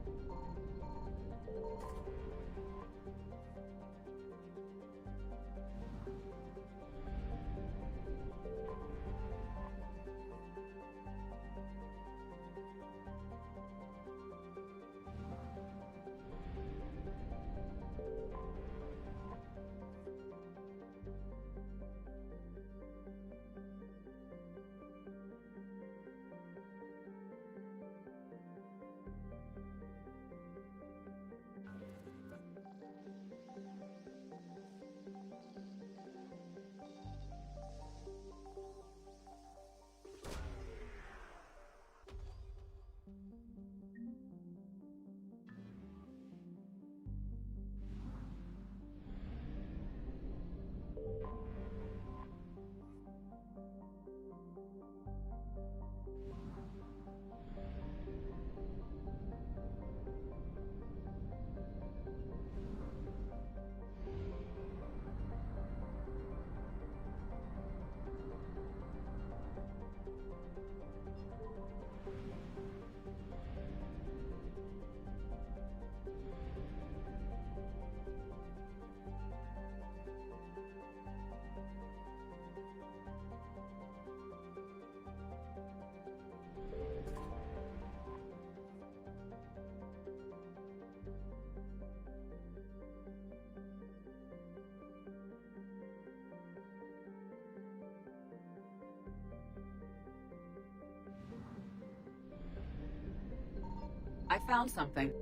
I found something.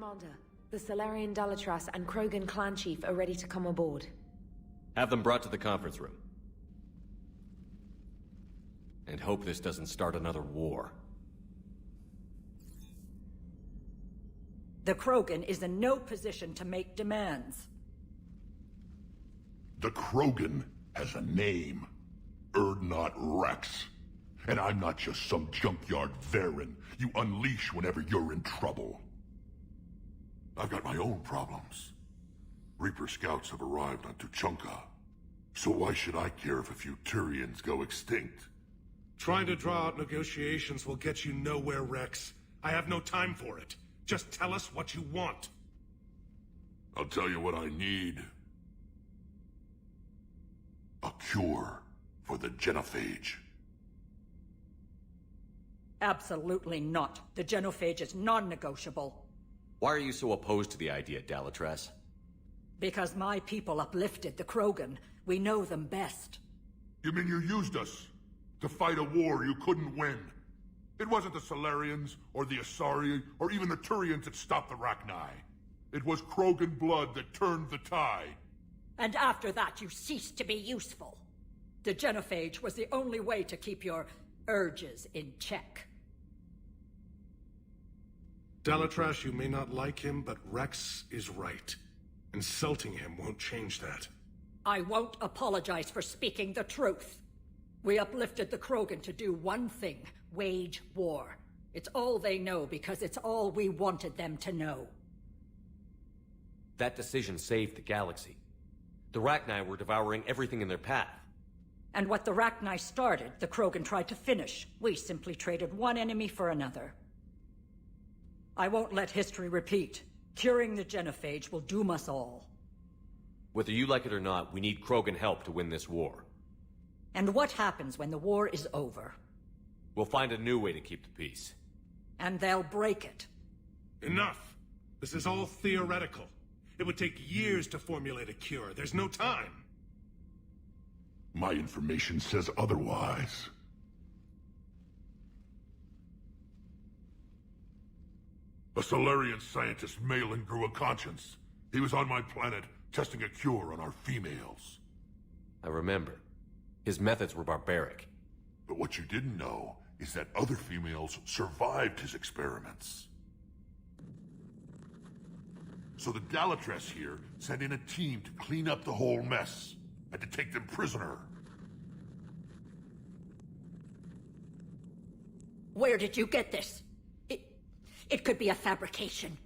Commander. The Solarian Dalatras and Krogan clan chief are ready to come aboard. Have them brought to the conference room. And hope this doesn't start another war. The Krogan is in no position to make demands. The Krogan has a name. Urdnot Rex. And I'm not just some junkyard Varen you unleash whenever you're in trouble. I've got my own problems. Reaper scouts have arrived on Tuchanka. So why should I care if a few Turians go extinct? Trying to draw out negotiations will get you nowhere, Rex. I have no time for it. Just tell us what you want. I'll tell you what I need. A cure for the genophage. Absolutely not. The genophage is non-negotiable. Why are you so opposed to the idea, Dalatras? Because my people uplifted the Krogan. We know them best. You mean you used us to fight a war you couldn't win? It wasn't the Solarians, or the Asari, or even the Turians that stopped the Rachni. It was Krogan blood that turned the tide. And after that, you ceased to be useful. The genophage was the only way to keep your urges in check. Dalatras, you may not like him, but Rex is right. Insulting him won't change that. I won't apologize for speaking the truth. We uplifted the Krogan to do one thing, wage war. It's all they know because it's all we wanted them to know. That decision saved the galaxy. The Rachni were devouring everything in their path. And what the Rachni started, the Krogan tried to finish. We simply traded one enemy for another. I won't let history repeat. Curing the genophage will doom us all. Whether you like it or not, we need Krogan help to win this war. And what happens when the war is over? We'll find a new way to keep the peace. And they'll break it. Enough! This is all theoretical. It would take years to formulate a cure. There's no time. My information says otherwise. A Solarian scientist, Malin, grew a conscience. He was on my planet, testing a cure on our females. I remember. His methods were barbaric. But what you didn't know is that other females survived his experiments. So the Dalatras here sent in a team to clean up the whole mess, and to take them prisoner. Where did you get this? It could be a fabrication.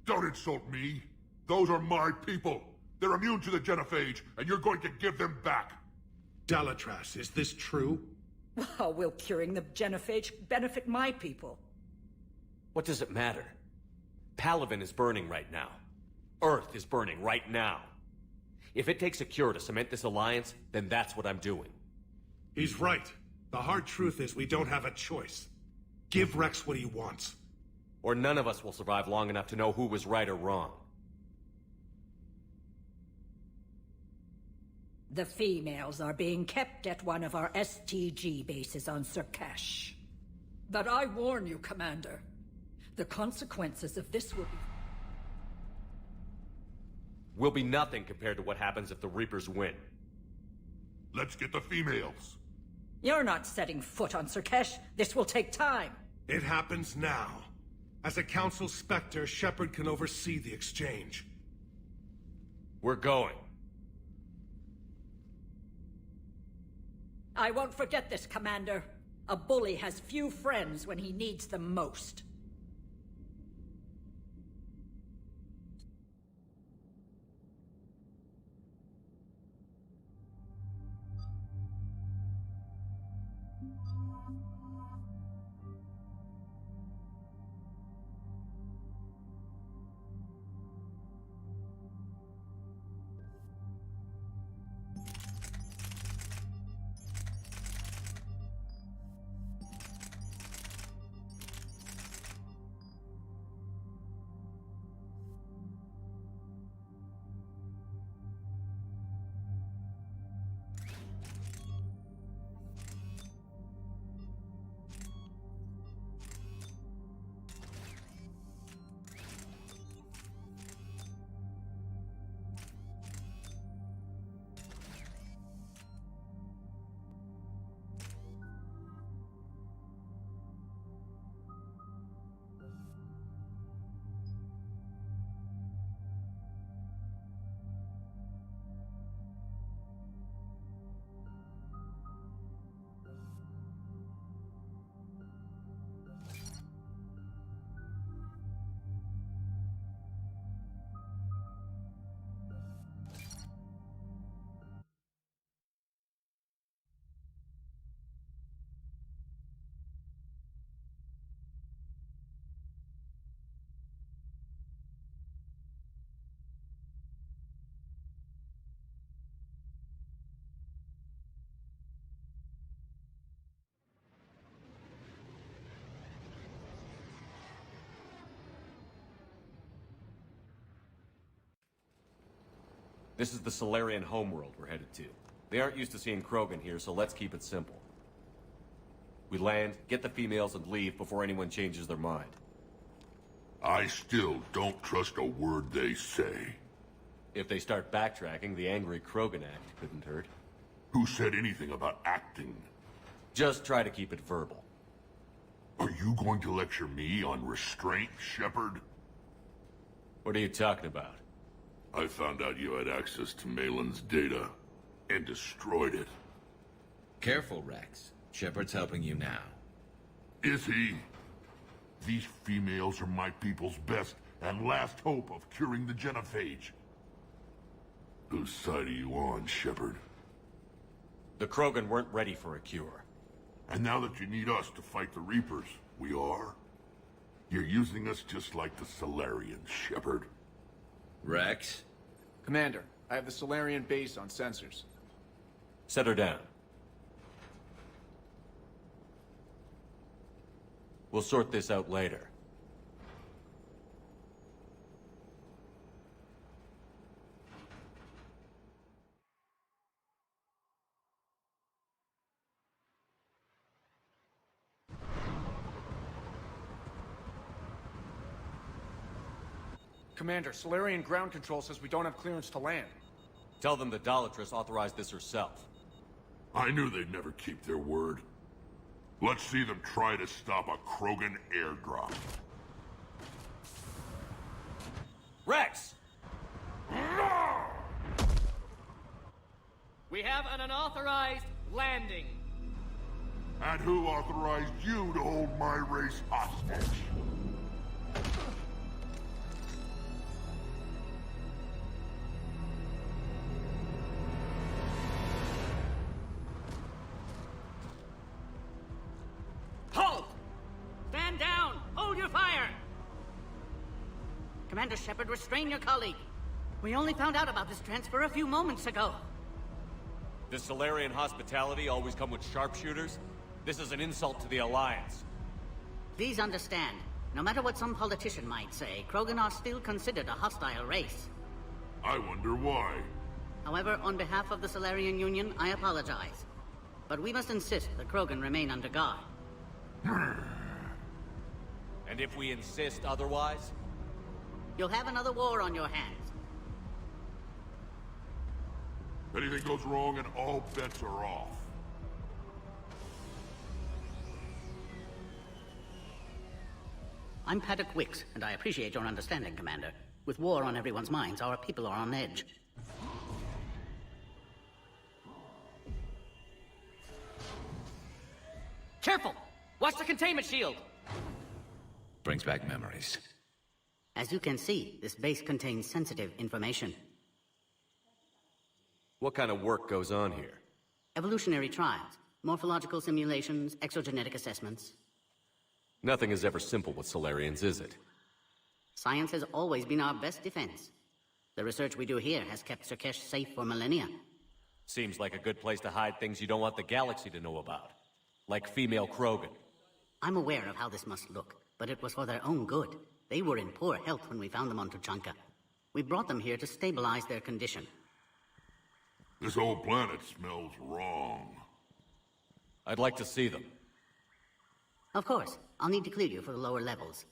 Don't insult me. Those are my people. They're immune to the genophage, and you're going to give them back. Dalatras, is this true? How will curing the genophage benefit my people? What does it matter? Palaven is burning right now. Earth is burning right now. If it takes a cure to cement this alliance, then that's what I'm doing. He's right. The hard truth is we don't have a choice. Give Rex what he wants. Or none of us will survive long enough to know who was right or wrong. The females are being kept at one of our STG bases on Surkash. But I warn you, Commander. The consequences of this will be nothing compared to what happens if the Reapers win. Let's get the females. You're not setting foot on Surkash. This will take time. It happens now. As a Council Spectre, Shepard can oversee the exchange. We're going. I won't forget this, Commander. A bully has few friends when he needs them most. This is the Solarian homeworld we're headed to. They aren't used to seeing Krogan here, so let's keep it simple. We land, get the females, and leave before anyone changes their mind. I still don't trust a word they say. If they start backtracking, the angry Krogan act couldn't hurt. Who said anything about acting? Just try to keep it verbal. Are you going to lecture me on restraint, Shepard? What are you talking about? I found out you had access to Malin's data, and destroyed it. Careful, Rex. Shepard's helping you now. Is he? These females are my people's best and last hope of curing the genophage. Whose side are you on, Shepard? The Krogan weren't ready for a cure. And now that you need us to fight the Reapers, we are? You're using us just like the Solarians, Shepard. Rex? Commander, I have the Solarian base on sensors. Set her down. We'll sort this out later. Commander, Solarian ground control says we don't have clearance to land. Tell them the Dalatrass authorized this herself. I knew they'd never keep their word. Let's see them try to stop a Krogan airdrop. Rex! We have an unauthorized landing. And who authorized you to hold my race hostage? Halt! Stand down! Hold your fire! Commander Shepard, restrain your colleague. We only found out about this transfer a few moments ago. Does Solarian hospitality always come with sharpshooters? This is an insult to the Alliance. Please understand, no matter what some politician might say, Krogan are still considered a hostile race. I wonder why. However, on behalf of the Solarian Union, I apologize. But we must insist that Krogan remain under guard. And if we insist otherwise? You'll have another war on your hands. Anything goes wrong and all bets are off. I'm Paddock Wicks, and I appreciate your understanding, Commander. With war on everyone's minds, our people are on edge. Careful! Watch the containment shield! Brings back memories. As you can see, this base contains sensitive information. What kind of work goes on here? Evolutionary trials, morphological simulations, exogenetic assessments. Nothing is ever simple with Solarians, is it? Science has always been our best defense. The research we do here has kept Surkesh safe for millennia. Seems like a good place to hide things you don't want the galaxy to know about. Like female Krogan. I'm aware of how this must look, but it was for their own good. They were in poor health when we found them on Tuchanka. We brought them here to stabilize their condition. This whole planet smells wrong. I'd like to see them. Of course. I'll need to clear you for the lower levels.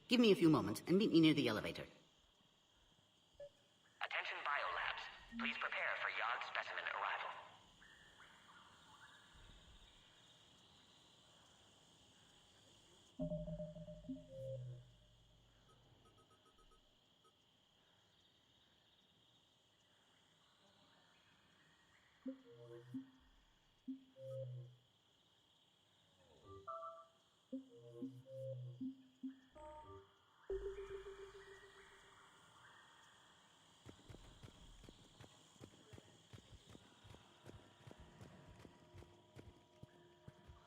Give me a few moments and meet me near the elevator. Attention biolabs. Please prepare for Yard specimen arrival.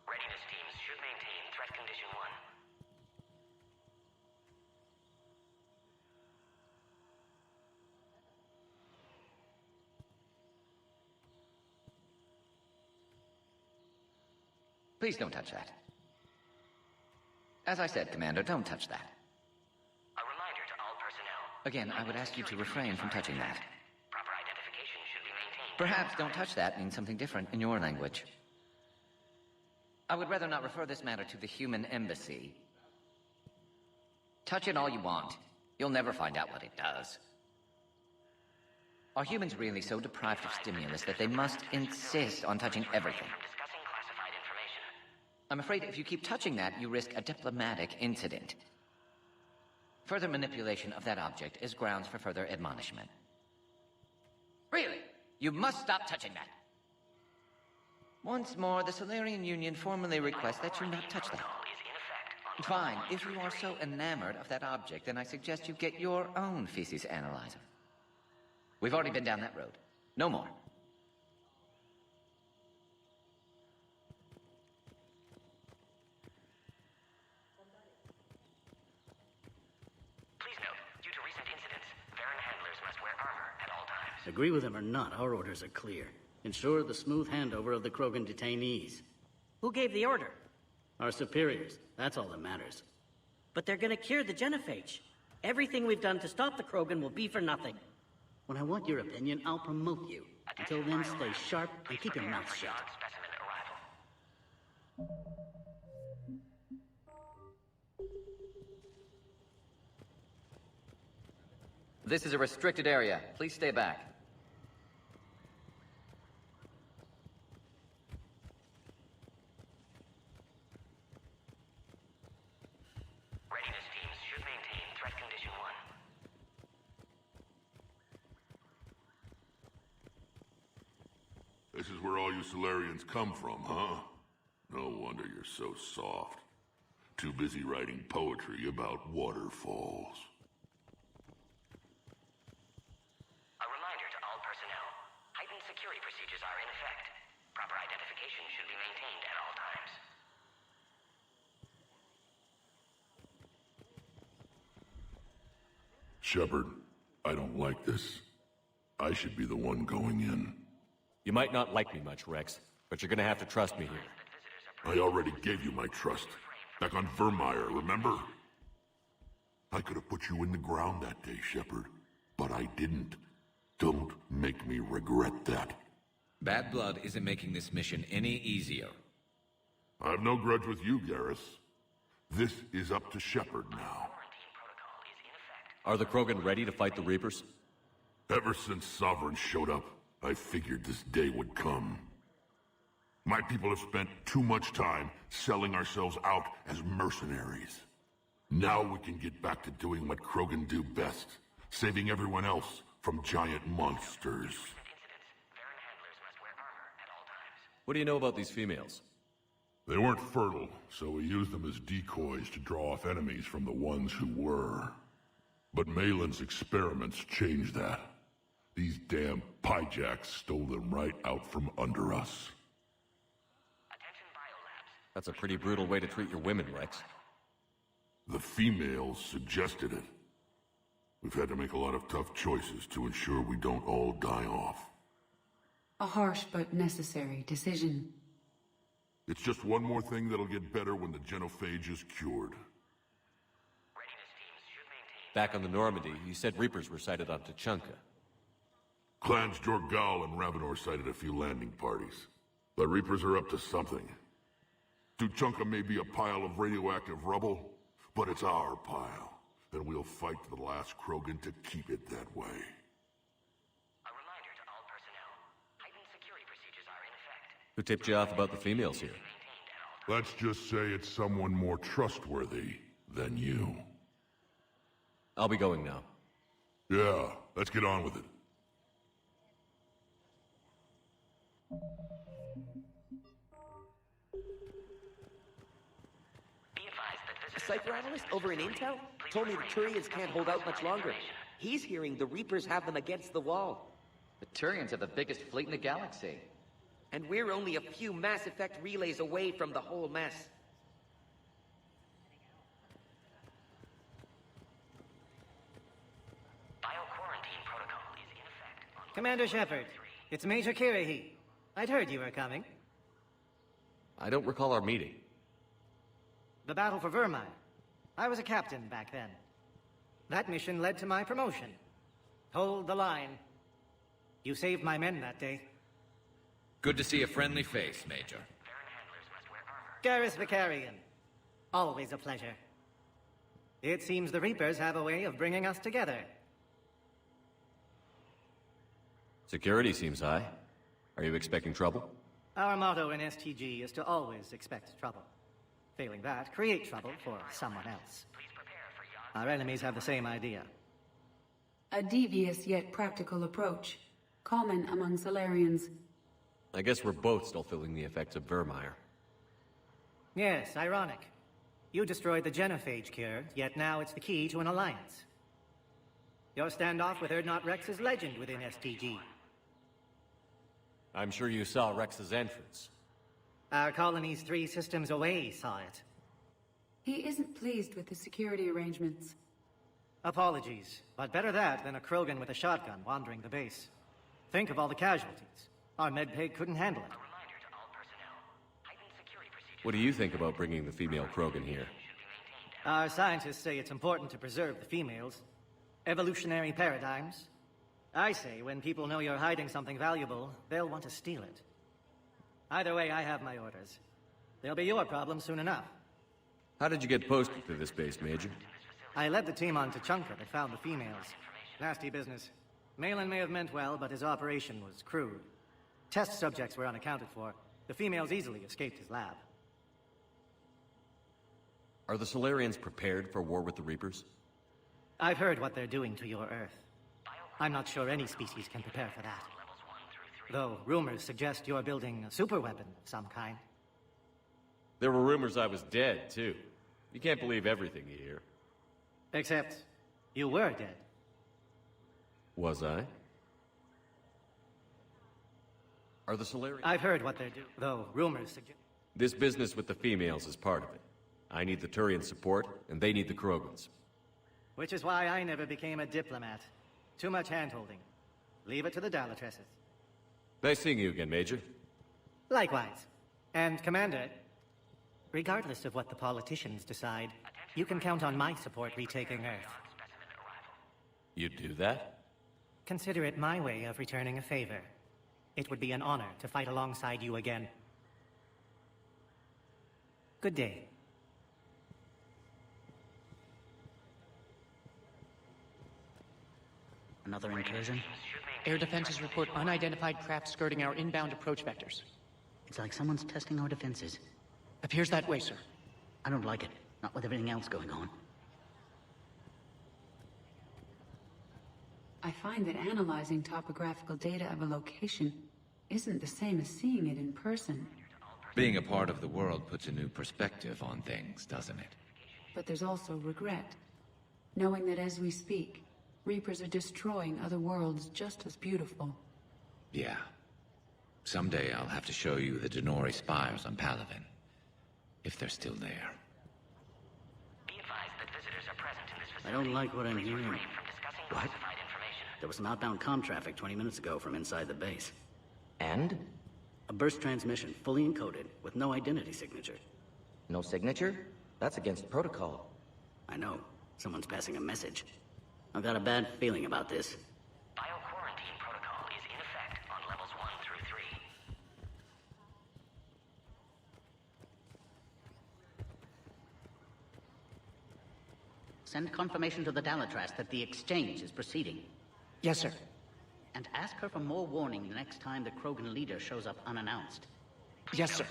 Readiness teams should maintain threat condition 1. Please don't touch that. As I said, Commander, don't touch that. A reminder to all personnel. Again, I would ask you to refrain from touching that. Proper identification Perhaps "don't touch that" means something different in your language. I would rather not refer this matter to the human embassy. Touch it all you want. You'll never find out what it does. Are humans really so deprived of stimulus that they must insist on touching everything? I'm afraid if you keep touching that, you risk a diplomatic incident. Further manipulation of that object is grounds for further admonishment. Really? You must stop touching that. Once more, the Solarian Union formally requests that you not touch that. Fine. If you are so enamored of that object, then I suggest you get your own feces analyzer. We've already been down that road. No more. Please note, due to recent incidents, Varren handlers must wear armor at all times. Agree with him or not, our orders are clear. Ensure the smooth handover of the Krogan detainees. Who gave the order? Our superiors. That's all that matters. But they're gonna cure the genophage. Everything we've done to stop the Krogan will be for nothing. When I want your opinion, I'll promote you. Until then, stay sharp and keep your mouth shut. This is a restricted area. Please stay back. Readiness teams should maintain threat condition 1. This is where all you Solarians come from, huh? No wonder you're so soft. Too busy writing poetry about waterfalls. A reminder to all personnel. Heightened security procedures are in effect. Proper identification should be maintained at all times. Shepard, I don't like this. I should be the one going in. You might not like me much, Rex, but you're gonna have to trust me here. I already gave you my trust. Back on Vermeer, remember? I could have put you in the ground that day, Shepard, but I didn't. Don't make me regret that. Bad blood isn't making this mission any easier. I have no grudge with you, Garrus. This is up to Shepard now. Are the Krogan ready to fight the Reapers? Ever since Sovereign showed up, I figured this day would come. My people have spent too much time selling ourselves out as mercenaries. Now we can get back to doing what Krogan do best, saving everyone else from giant monsters. What do you know about these females? They weren't fertile, so we used them as decoys to draw off enemies from the ones who were. But Malin's experiments changed that. These damn pyjacks stole them right out from under us. That's a pretty brutal way to treat your women, Rex. The females suggested it. We've had to make a lot of tough choices to ensure we don't all die off. A harsh but necessary decision. It's just one more thing that'll get better when the genophage is cured. Back on the Normandy, you said Reapers were sighted on Tuchanka. Clans Jorgal and Ravenor sighted a few landing parties. The Reapers are up to something. Tuchanka may be a pile of radioactive rubble, but it's our pile. And we'll fight to the last Krogan to keep it that way. A reminder to all personnel. Heightened security procedures are in effect. Who tipped you off about the females here? Let's just say it's someone more trustworthy than you. I'll be going now. Yeah, let's get on with it. A cipher analyst over in Intel told me the Turians can't hold out much longer. He's hearing the Reapers have them against the wall. The Turians are the biggest fleet in the galaxy. And we're only a few Mass Effect relays away from the whole mess. Bioquarantine protocol is in effect. Commander Shepard, it's Major Kirahi. I'd heard you were coming. I don't recall our meeting. The battle for Vermeer. I was a captain back then. That mission led to my promotion. Hold the line. You saved my men that day. Good to see a friendly face, Major. Garrus Vicarian. Always a pleasure. It seems the Reapers have a way of bringing us together. Security seems high. Are you expecting trouble? Our motto in STG is to always expect trouble. Failing that, create trouble for someone else. Our enemies have the same idea. A devious yet practical approach, common among Solarians. I guess we're both still feeling the effects of Vermeer. Yes, ironic. You destroyed the genophage cure, yet now it's the key to an alliance. Your standoff with Urdnot Rex is legend within STG. I'm sure you saw Rex's entrance. Our colony's 3 systems away saw it. He isn't pleased with the security arrangements. Apologies, but better that than a Krogan with a shotgun wandering the base. Think of all the casualties. Our medpay couldn't handle it. What do you think about bringing the female Krogan here? Our scientists say it's important to preserve the females. Evolutionary paradigms. I say when people know you're hiding something valuable, they'll want to steal it. Either way, I have my orders. They'll be your problem soon enough. How did you get posted to this base, Major? I led the team on Tuchanka that found the females. Nasty business. Malin may have meant well, but his operation was crude. Test subjects were unaccounted for. The females easily escaped his lab. Are the Solarians prepared for war with the Reapers? I've heard what they're doing to your Earth. I'm not sure any species can prepare for that. Though rumors suggest you're building a superweapon of some kind. There were rumors I was dead, too. You can't believe everything you hear. Except, you were dead. Was I? Are the Solarians... I've heard what they're doing, though rumors suggest... This business with the females is part of it. I need the Turian support, and they need the Krogans. Which is why I never became a diplomat. Too much hand-holding. Leave it to the Dalatresses. Nice seeing you again, Major. Likewise. And, Commander, regardless of what the politicians decide, you can count on my support retaking Earth. You'd do that? Consider it my way of returning a favor. It would be an honor to fight alongside you again. Good day. Another incursion? Air defenses report unidentified craft skirting our inbound approach vectors. It's like someone's testing our defenses. Appears that way, sir. I don't like it. Not with everything else going on. I find that analyzing topographical data of a location isn't the same as seeing it in person. Being a part of the world puts a new perspective on things, doesn't it? But there's also regret. Knowing that as we speak, Reapers are destroying other worlds just as beautiful. Yeah. Someday I'll have to show you the Denori spires on Palaven. If they're still there. I don't like what I'm hearing. What? There was some outbound comm traffic 20 minutes ago from inside the base. And? A burst transmission, fully encoded, with no identity signature. No signature? That's against protocol. I know. Someone's passing a message. I've got a bad feeling about this. Bio-quarantine protocol is in effect on levels 1 through 3. Send confirmation to the Dalatras that the exchange is proceeding. Yes, sir. And ask her for more warning the next time the Krogan leader shows up unannounced. Yes, sir.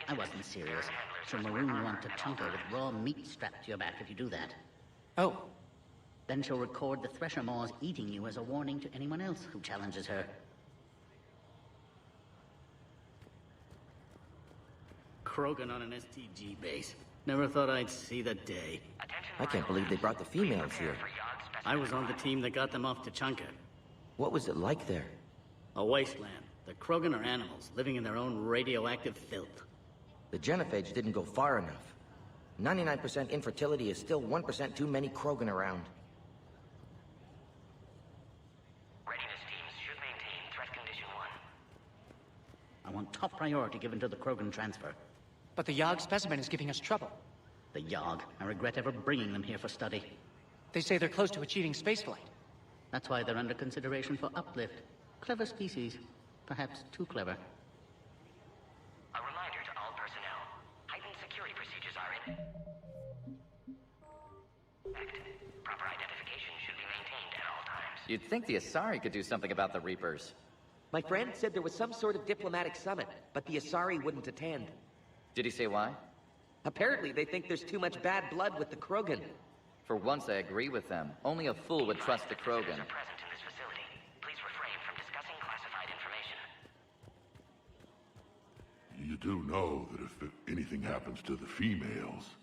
I wasn't serious. She'll maroon you on Tuchanka with raw meat strapped to your back if you do that. Oh. Then she'll record the Thresher Maws eating you as a warning to anyone else who challenges her. Krogan on an STG base. Never thought I'd see the day. I can't believe they brought the females here. I was on the team that got them off Tuchanka. What was it like there? A wasteland. The Krogan are animals, living in their own radioactive filth. The genophage didn't go far enough. 99% infertility is still 1% too many Krogan around. Readiness teams should maintain threat condition 1. I want top priority given to the Krogan transfer. But the Yogg specimen is giving us trouble. The Yogg. I regret ever bringing them here for study. They say they're close to achieving spaceflight. That's why they're under consideration for uplift. Clever species. Perhaps too clever. A reminder to all personnel. Heightened security procedures are in effect. Proper identification should be maintained at all times. You'd think the Asari could do something about the Reapers. My friend said there was some sort of diplomatic summit, but the Asari wouldn't attend. Did he say why? Apparently they think there's too much bad blood with the Krogan. For once, I agree with them. Only a fool would trust the Krogan. Present in this facility. Please refrain from discussing classified information. You do know that if anything happens to the females,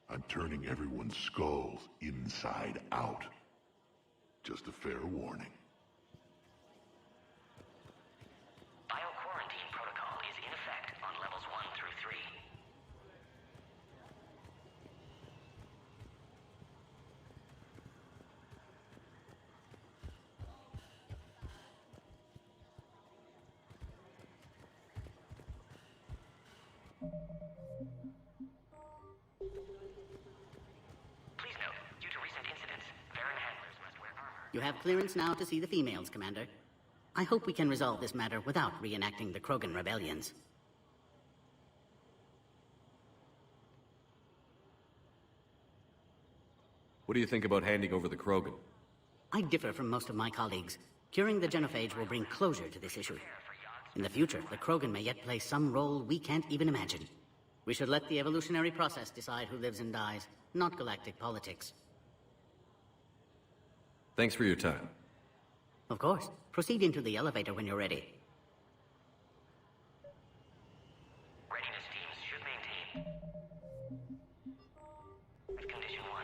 I'm turning everyone's skulls inside out. Just a fair warning. Bio-quarantine protocol is in effect on levels 1 through 3. Please note, due to recent incidents, Varen handlers must wear armor. You have clearance now to see the females, Commander. I hope we can resolve this matter without reenacting the Krogan rebellions. What do you think about handing over the Krogan? I differ from most of my colleagues. Curing the genophage will bring closure to this issue. In the future, the Krogan may yet play some role we can't even imagine. We should let the evolutionary process decide who lives and dies, not galactic politics. Thanks for your time. Of course. Proceed into the elevator when you're ready. Readiness teams should maintain. With condition 1.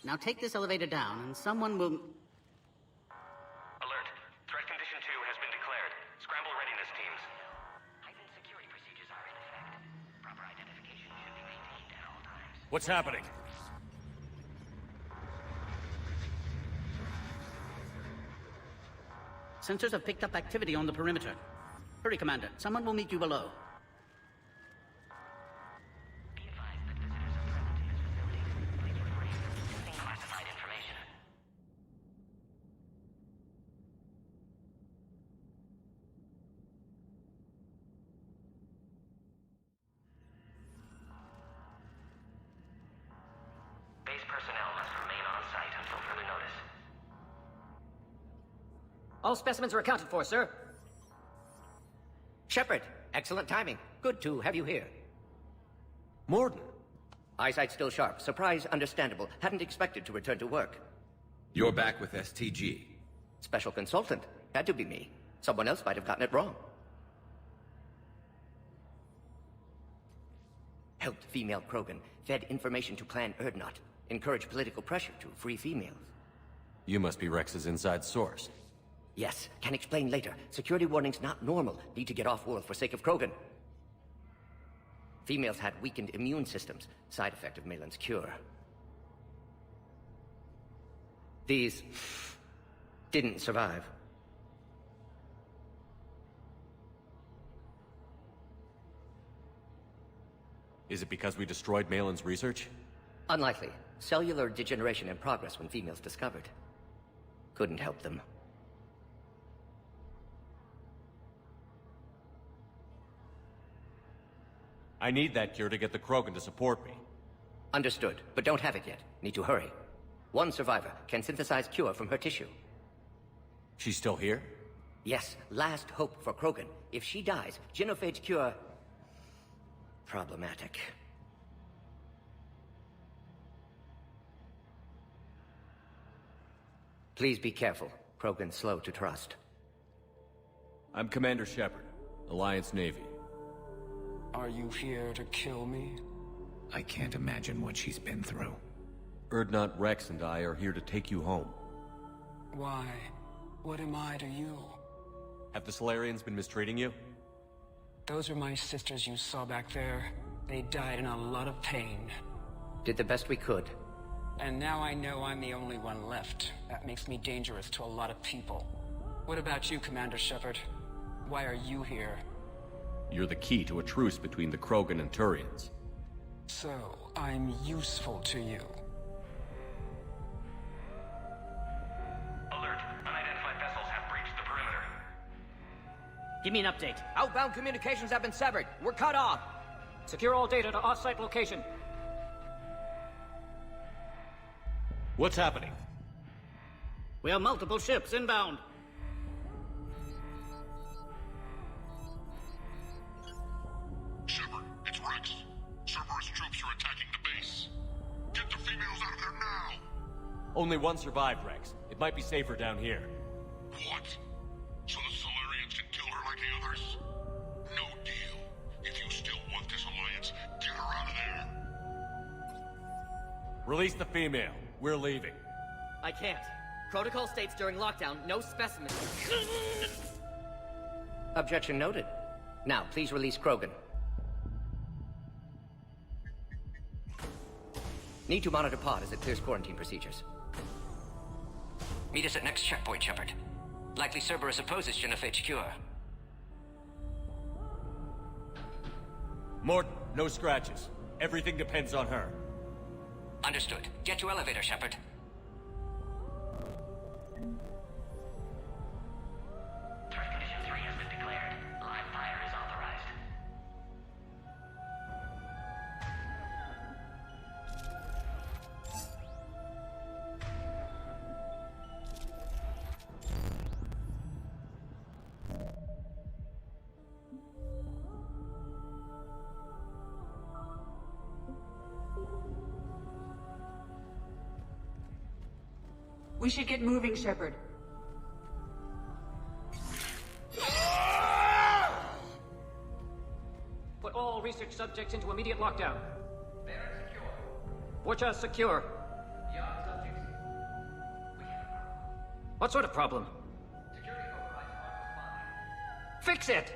Now take this elevator down and someone will... Alert. Threat condition 2 has been declared. Scramble readiness teams. Heightened security procedures are in effect. Proper identification should be maintained at all times. What's happening? Sensors have picked up activity on the perimeter. Hurry, Commander. Someone will meet you below. Be advised that visitors are present in this facility. Please refrain from discussing classified information. Base personnel must remain on site until further notice. All specimens are accounted for, sir. Shepard, excellent timing. Good to have you here. Morden. Eyesight still sharp. Surprise understandable. Hadn't expected to return to work. You're back with STG. Special consultant. Had to be me. Someone else might have gotten it wrong. Helped female Krogan. Fed information to Clan Erdnot. Encouraged political pressure to free females. You must be Rex's inside source. Yes, can explain later. Security warnings not normal. Need to get off-world for sake of Krogan. Females had weakened immune systems. Side effect of Malin's cure. These... didn't survive. Is it because we destroyed Malin's research? Unlikely. Cellular degeneration in progress when females discovered. Couldn't help them. I need that cure to get the Krogan to support me. Understood, but don't have it yet. Need to hurry. One survivor can synthesize cure from her tissue. She's still here? Yes, last hope for Krogan. If she dies, genophage cure... problematic. Please be careful. Krogan's slow to trust. I'm Commander Shepard, Alliance Navy. Are you here to kill me? I can't imagine what she's been through. Erdnot, Rex, and I are here to take you home. Why? What am I to you? Have the Solarians been mistreating you? Those are my sisters you saw back there. They died in a lot of pain. Did the best we could. And now I know I'm the only one left. That makes me dangerous to a lot of people. What about you, Commander Shepard? Why are you here? You're the key to a truce between the Krogan and Turians. So, I'm useful to you. Alert. Unidentified vessels have breached the perimeter. Give me an update. Outbound communications have been severed. We're cut off. Secure all data to off-site location. What's happening? We have multiple ships inbound. Shepard, it's Rex. Cerberus troops are attacking the base. Get the females out of there now! Only one survived, Rex. It might be safer down here. What? So the Solarians can kill her like the others? No deal. If you still want this alliance, get her out of there. Release the female. We're leaving. I can't. Protocol states during lockdown, no specimens. Objection noted. Now, please release Krogan. Need to monitor pod as it clears quarantine procedures. Meet us at next checkpoint, Shepard. Likely Cerberus opposes genophage cure. Mort, no scratches. Everything depends on her. Understood. Get to elevator, Shepard. Threat condition 3 has been declared. Live fire is authorized. We should get moving, Shepard. Put all research subjects into immediate lockdown. Watch secure. What sort of problem? Fix it!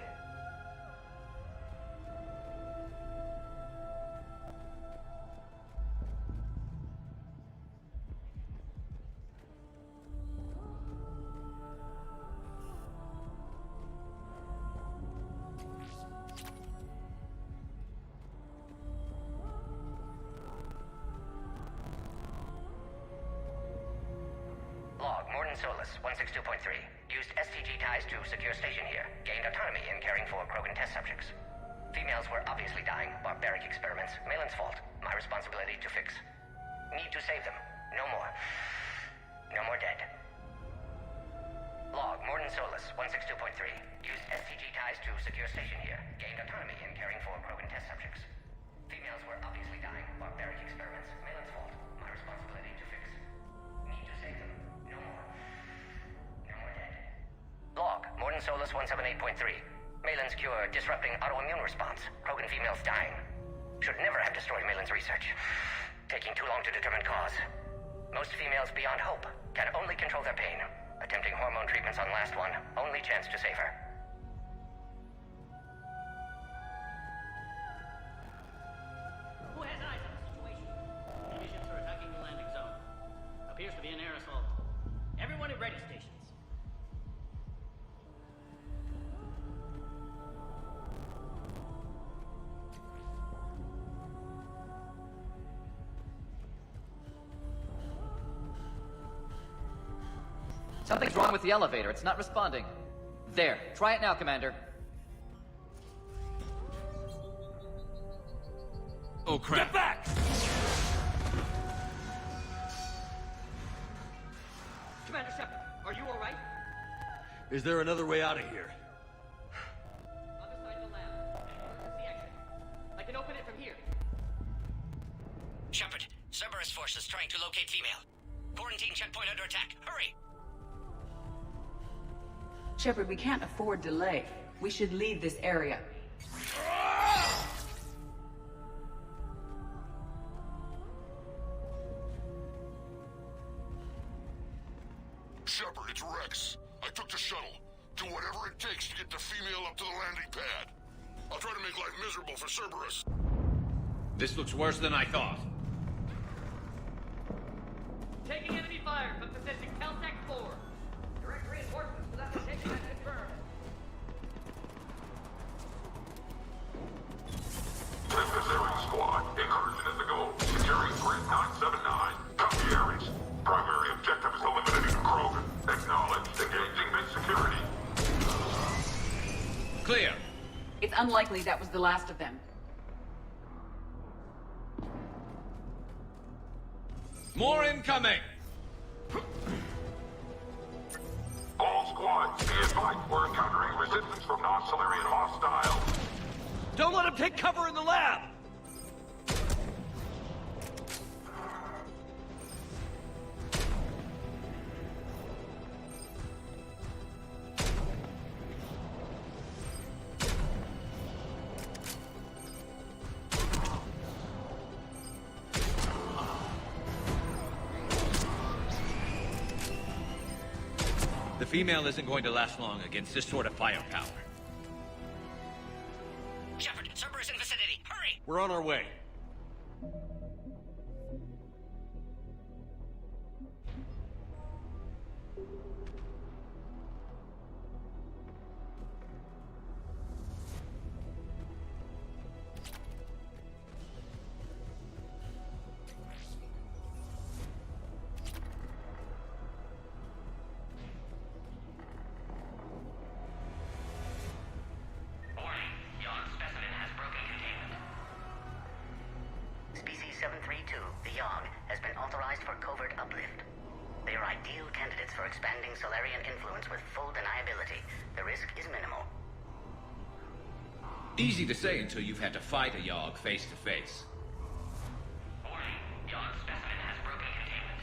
Log, Morden Solus, 162.3. Used STG ties to secure station here. Gained autonomy in caring for Krogan test subjects. Females were obviously dying. Barbaric experiments. Malin's fault. My responsibility to fix. Need to save them. No more. No more dead. Log, Morden Solus, 162.3. Used STG ties to secure station here. Gained autonomy in caring for Krogan test subjects. Females were obviously dying. Barbaric experiments. Malin's fault. My responsibility to fix. Need to save them. No more. No more dead. Log, Morden Solus 178.3. Malin's cure disrupting autoimmune response. Krogan females dying. Should never have destroyed Malin's research. Taking too long to determine cause. Most females beyond hope can only control their pain. Attempting hormone treatments on last one. Only chance to save her. Who has eyes on the situation? Enemy ships are attacking the landing zone. Appears to be an air assault. Everyone at ready stations. Something's wrong with the elevator. It's not responding. There. Try it now, Commander. Oh, crap. Get back! Commander Shepard, are you all right? Is there another way out of here? Other side of the lab. Emergency exit. I can open it from here. Shepard, Cerberus forces trying to locate female. Quarantine checkpoint under attack. Hurry! Shepard, we can't afford delay. We should leave this area. Shepard, it's Rex. I took the shuttle. Do whatever it takes to get the female up to the landing pad. I'll try to make life miserable for Cerberus. This looks worse than I thought. Taking enemy fire from position Caltech 4. Direct reinforcements to that position has confirmed. likely that was the last of them. More incoming! All squads, be advised we're encountering resistance from non-Solarian hostiles. Don't let him take cover in the lab! The female isn't going to last long against this sort of firepower. Shepard, Cerberus in vicinity. Hurry! We're on our way. Species 732, the Yogg, has been authorized for covert uplift. They are ideal candidates for expanding Solarian influence with full deniability. The risk is minimal. Easy to say until you've had to fight a Yogg face to face. Warning, Yogg specimen has broken containment.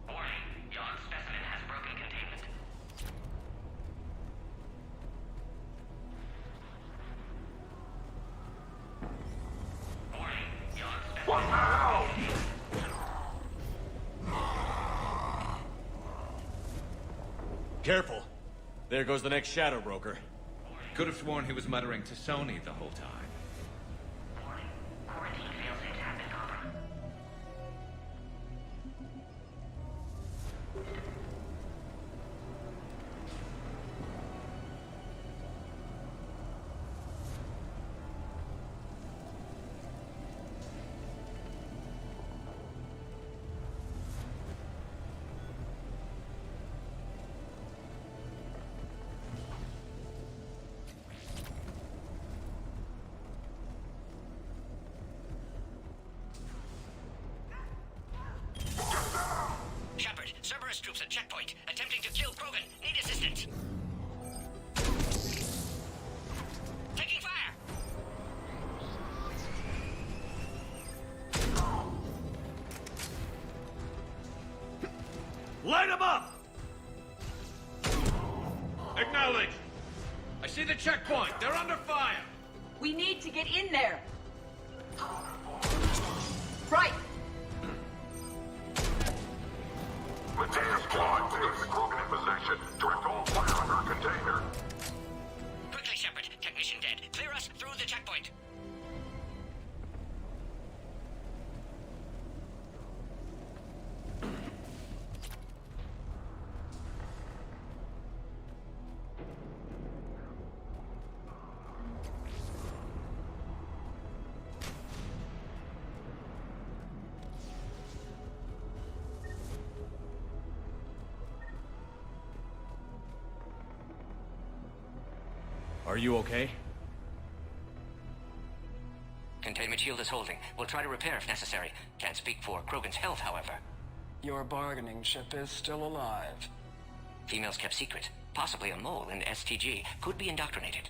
Warning, Yogg specimen has broken containment. Warning, Yogg specimen. What the hell? Careful. There goes the next Shadow Broker. Could have sworn he was muttering to Sony the whole time. Quarantine failsafes have been compromised. Shepard, Cerberus troops at checkpoint, attempting to kill Krogan. Need assistance. Taking fire! Light him up! Acknowledge! I see the checkpoint. They're under fire. We need to get in there. Right. Mateus squad, there's a Krogan in possession. Direct all fire under a container. Quickly, Shepard. Technician dead. Clear us through the checkpoint. Are you okay? Containment shield is holding. We'll try to repair if necessary. Can't speak for Krogan's health, however. Your bargaining chip is still alive. Females kept secret. Possibly a mole in STG. Could be indoctrinated.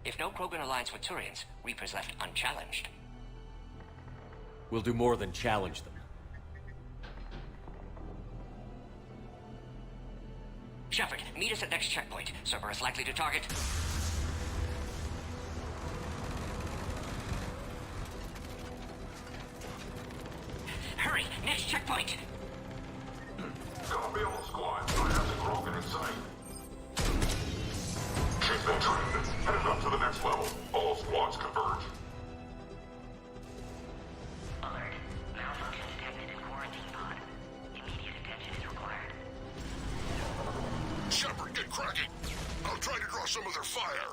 If no Krogan alliance with Turians, Reapers left unchallenged. We'll do more than challenge them. Shepard, meet us at next checkpoint. Cerberus likely to target. Hurry! Next checkpoint! Copy all squads. I have the Krogan in sight. She's been trained. Headed up to the next level. All squads converge. Alert. Malfunction detected in quarantine pod. Immediate attention is required. Shepard, get cracking. I'll try to draw some of their fire.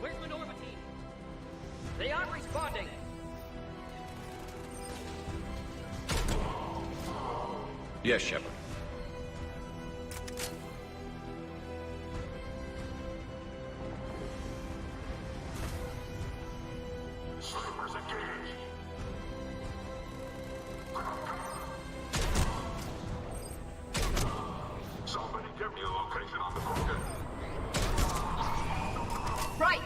Where's Minorva team? They aren't responding. Yes, Shepard. Snipers engaged. Somebody give me a location on the Krogan. Right!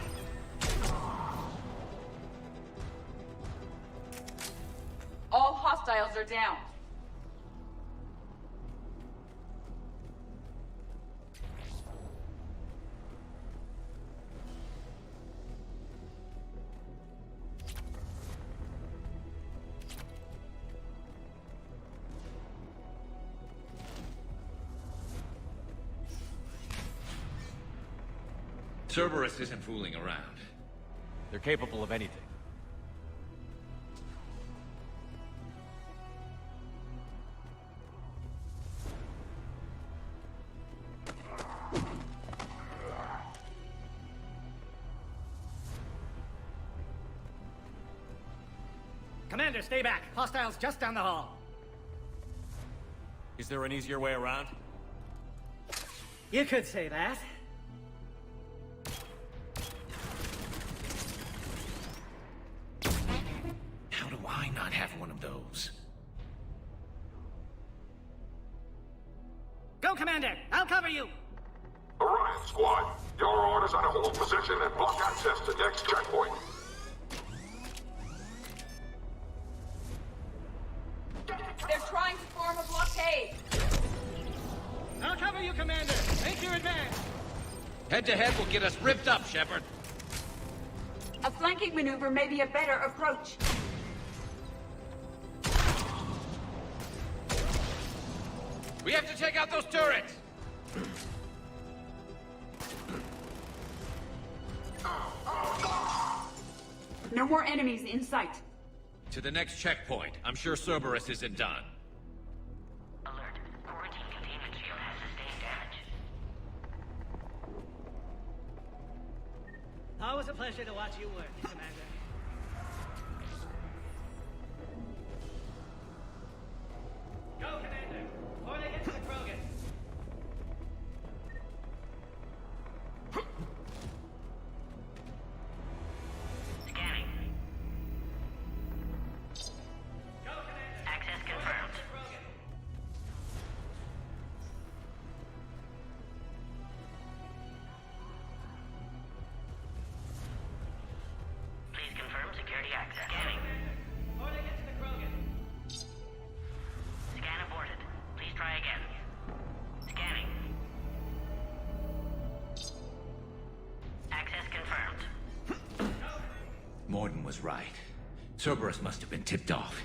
All hostiles are down. Cerberus isn't fooling around. They're capable of anything. Commander, stay back. Hostiles just down the hall. Is there an easier way around? You could say that. How do I not have one of those? Go, Commander! I'll cover you! Orion Squad, your orders are to hold position and block access to next checkpoint. They're trying to form a blockade. I'll cover you, Commander. Make your advance. Head-to-head will get us ripped up, Shepard. A flanking maneuver may be a better approach. We have to take out those turrets! No more enemies in sight. To the next checkpoint. I'm sure Cerberus isn't done. Alert. Quarantine containment shield has sustained damage. Always a pleasure to watch you work, Commander. Go, Commander! Before they get to the Krogan. Scanning. Go, Commander! Access confirmed. Please confirm security access. Scanning. Before they get to the Krogan. Scan aborted. Please try again. Scanning. Access confirmed. Morden was right. Cerberus must have been tipped off.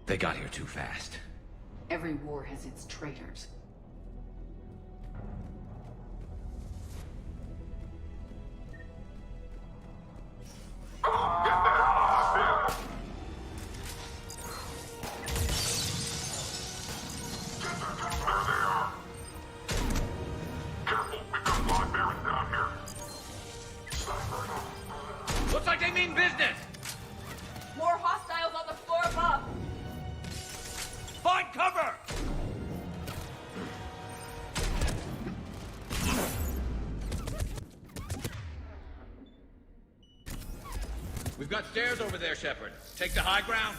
They got here too fast. Every war has its traitors. Looks like they mean business! More hostiles on the floor above. Find cover! We've got stairs over there, Shepard. Take the high ground.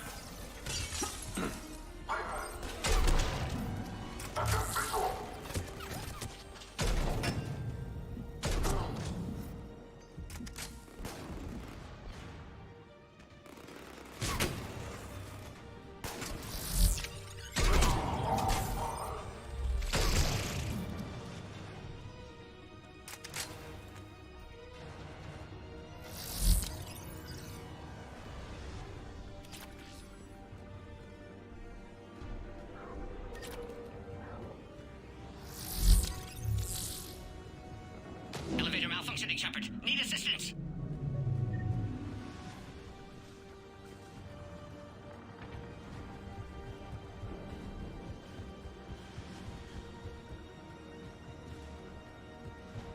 Elevator malfunctioning, Shepard. Need assistance.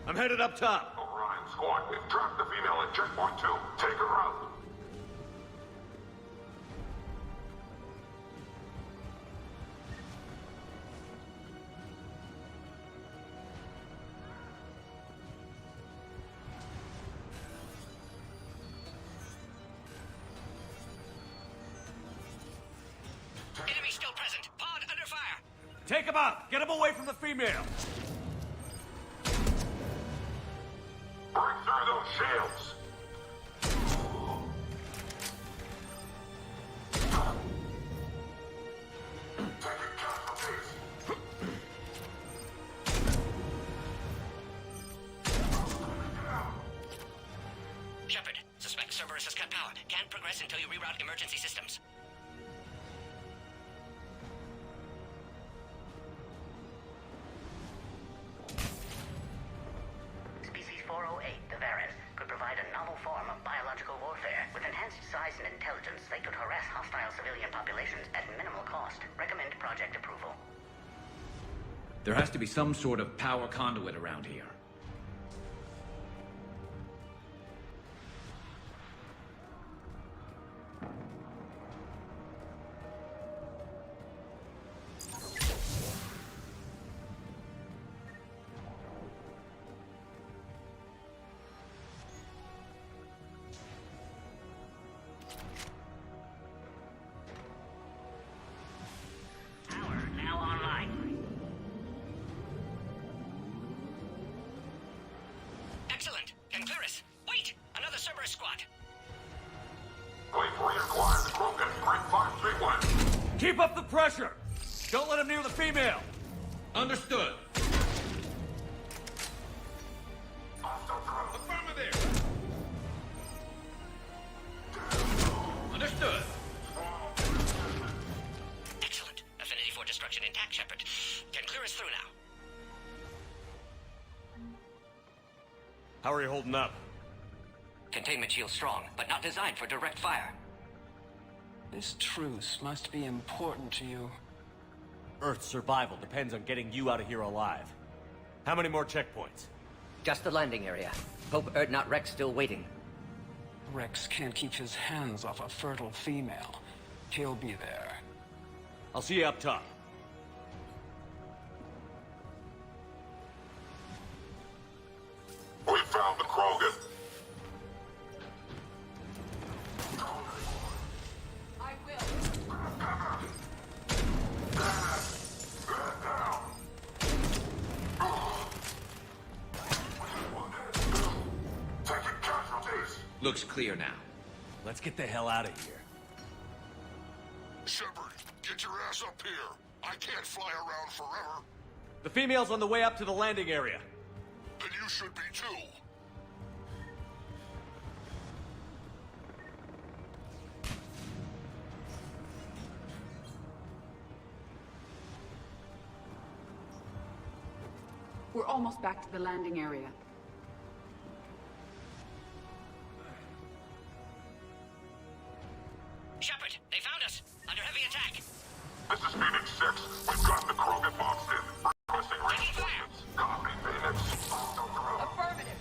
I'm headed up top. Orion Squad, we've trapped the female at checkpoint 2. Take her out. Take him out! Get him away from the female! Break through those shields! Shepard, suspect Cerberus has cut power. Can't progress until you reroute emergency systems. Species 408, the Varren, could provide a novel form of biological warfare. With enhanced size and intelligence, they could harass hostile civilian populations at minimal cost. Recommend project approval. There has to be some sort of power conduit around here. Now online. Excellent. And Clearus, wait! Another Cerberus squad. Wait for your quiet, Krogan. Break 531. Keep up the pressure! Don't let him near the female! Understood. Affirmative. Understood. Excellent. Affinity for destruction intact, Shepard. Can clear us through now. How are you holding up? Containment shield strong, but not designed for direct fire. This truce must be important to you. Earth's survival depends on getting you out of here alive. How many more checkpoints? Just the landing area. Hope Erdnot Rex still waiting. Rex can't keep his hands off a fertile female. He'll be there. I'll see you up top. We found the Krogan. I will. Taking casualties. Looks clear now. Let's get the hell out of here. Shepard, get your ass up here. I can't fly around forever. The female's on the way up to the landing area. Then you should be too. We're almost back to the landing area. Shepard, they found us. Under heavy attack. This is Phoenix 6. We've got the Krogan boxed in. Requesting reinforcements. Copy, Phoenix. Affirmative.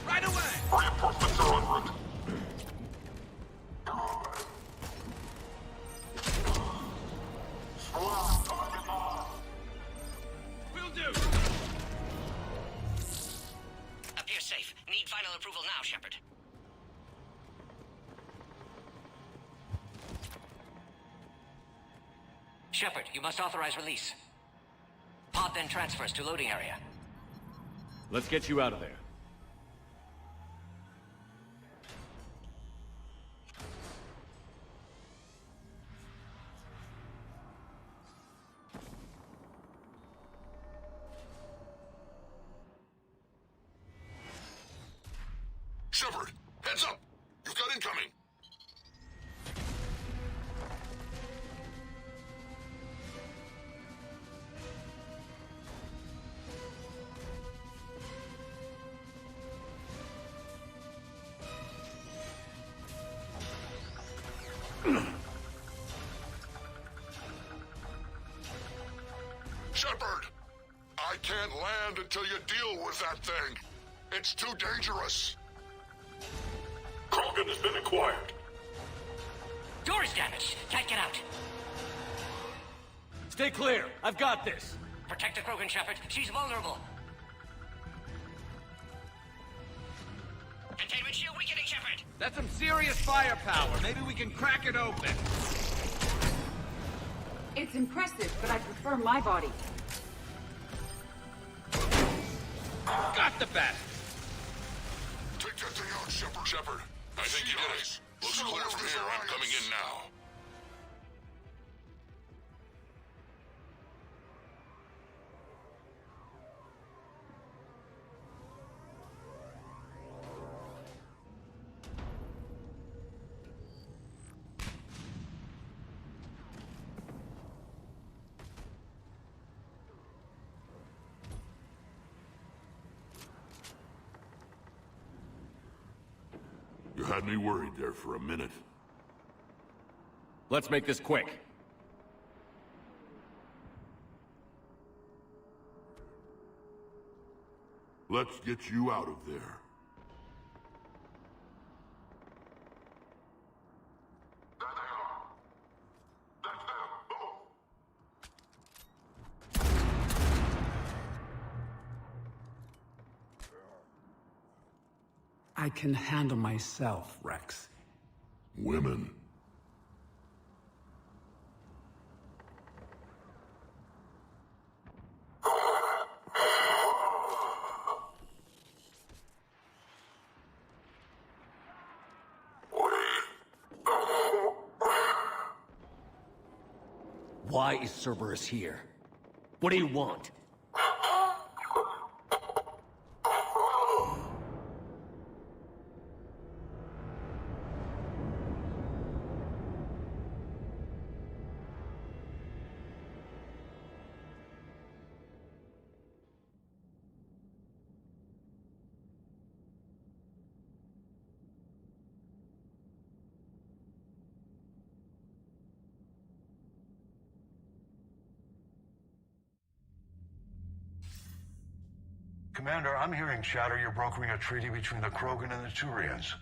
Right away! Reinforcements are en route. Squad, target locked. Will do! Appears safe. Need final approval now, Shepard. Shepard, you must authorize release. Pod then transfers to loading area. Let's get you out of there. Shepard, heads up! You've got incoming! Shepard! I can't land until you deal with that thing. It's too dangerous. Krogan has been acquired. Door is damaged. Can't get out. Stay clear. I've got this. Protect the Krogan, Shepard. She's vulnerable. Containment shield weakening, Shepard. That's some serious firepower. Maybe we can crack it open. It's impressive, but I prefer my body. Got the bastard. Take that thing out, Shepard. Shepard, I think you did it. Looks clear from here. I'm coming in now. You had me worried there for a minute. Let's make this quick. Let's get you out of there. I can handle myself, Rex. Women. Why is Cerberus here? What do you want? Commander, I'm hearing chatter you're brokering a treaty between the Krogan and the Turians.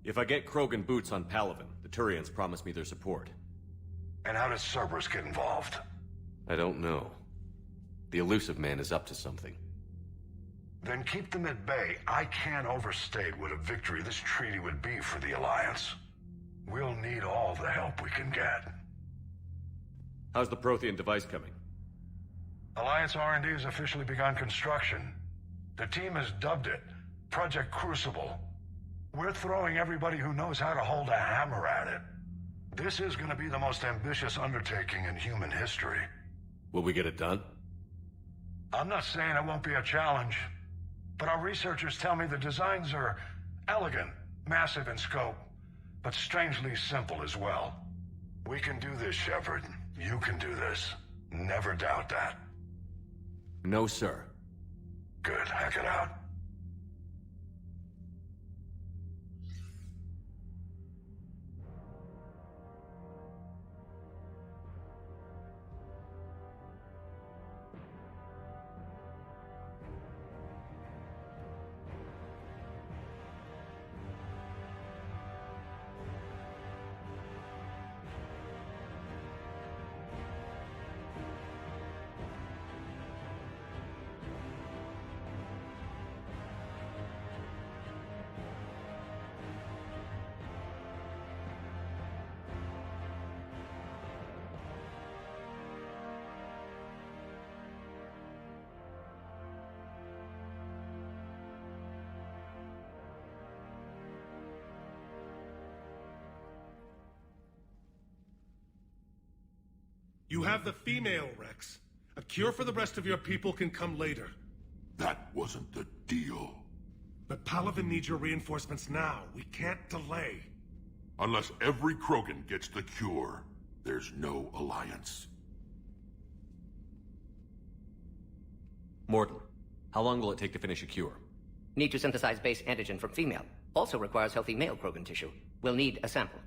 If I get Krogan boots on Palaven, the Turians promise me their support. And how does Cerberus get involved? I don't know. The Elusive Man is up to something. Then keep them at bay. I can't overstate what a victory this treaty would be for the Alliance. We'll need all the help we can get. How's the Prothean device coming? Alliance R&D has officially begun construction. The team has dubbed it Project Crucible. We're throwing everybody who knows how to hold a hammer at it. This is going to be the most ambitious undertaking in human history. Will we get it done? I'm not saying it won't be a challenge, but our researchers tell me the designs are elegant, massive in scope, but strangely simple as well. We can do this, Shepard. You can do this. Never doubt that. No, sir. Good. Hack it out. You have the female, Rex. A cure for the rest of your people can come later. That wasn't the deal. But Palaven needs your reinforcements now. We can't delay. Unless every Krogan gets the cure, there's no alliance. Morton, how long will it take to finish a cure? Need to synthesize base antigen from female. Also requires healthy male Krogan tissue. We'll need a sample.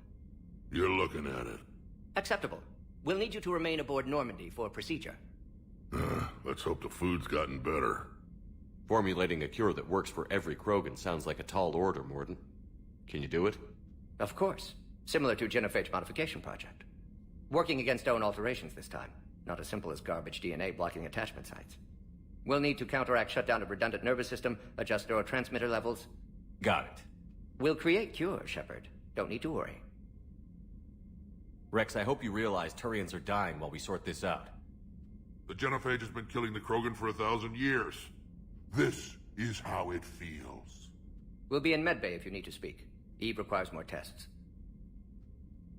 You're looking at it. Acceptable. We'll need you to remain aboard Normandy for procedure. Let's hope the food's gotten better. Formulating a cure that works for every Krogan sounds like a tall order, Morton. Can you do it? Of course. Similar to Genophage Modification Project. Working against own alterations this time. Not as simple as garbage DNA blocking attachment sites. We'll need to counteract shutdown of redundant nervous system, adjust neurotransmitter levels. Got it. We'll create cure, Shepard. Don't need to worry. Rex, I hope you realize Turians are dying while we sort this out. The Genophage has been killing the Krogan for 1,000 years. This is how it feels. We'll be in medbay if you need to speak. Eve requires more tests.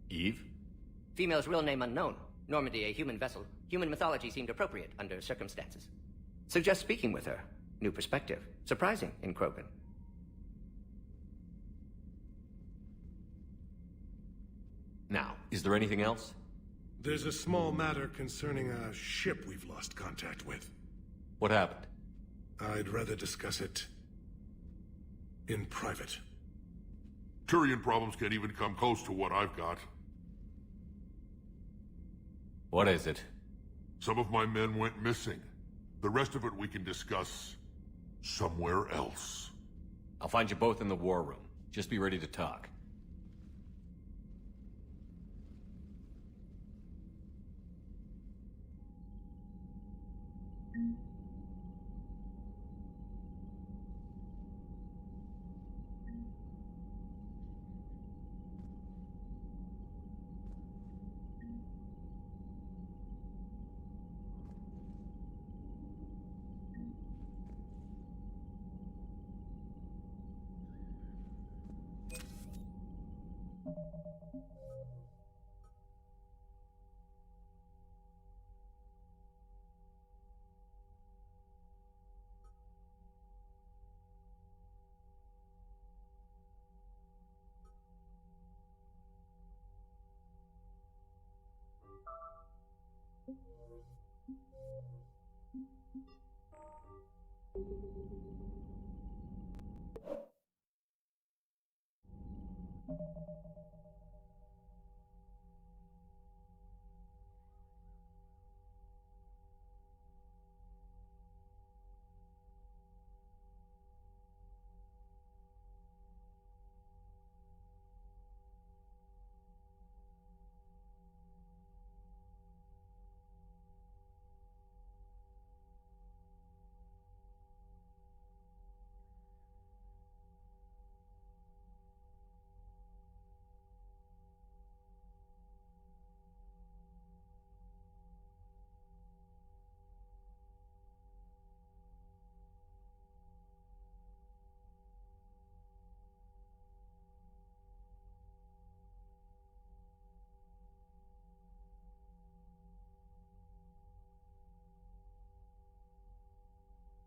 Eve? Female's real name unknown. Normandy, a human vessel. Human mythology seemed appropriate under circumstances. Suggest speaking with her. New perspective. Surprising in Krogan. Now, is there anything else? There's a small matter concerning a ship we've lost contact with. What happened? I'd rather discuss it in private. Turian problems can't even come close to what I've got. What is it? Some of my men went missing. The rest of it we can discuss somewhere else. I'll find you both in the war room. Just be ready to talk.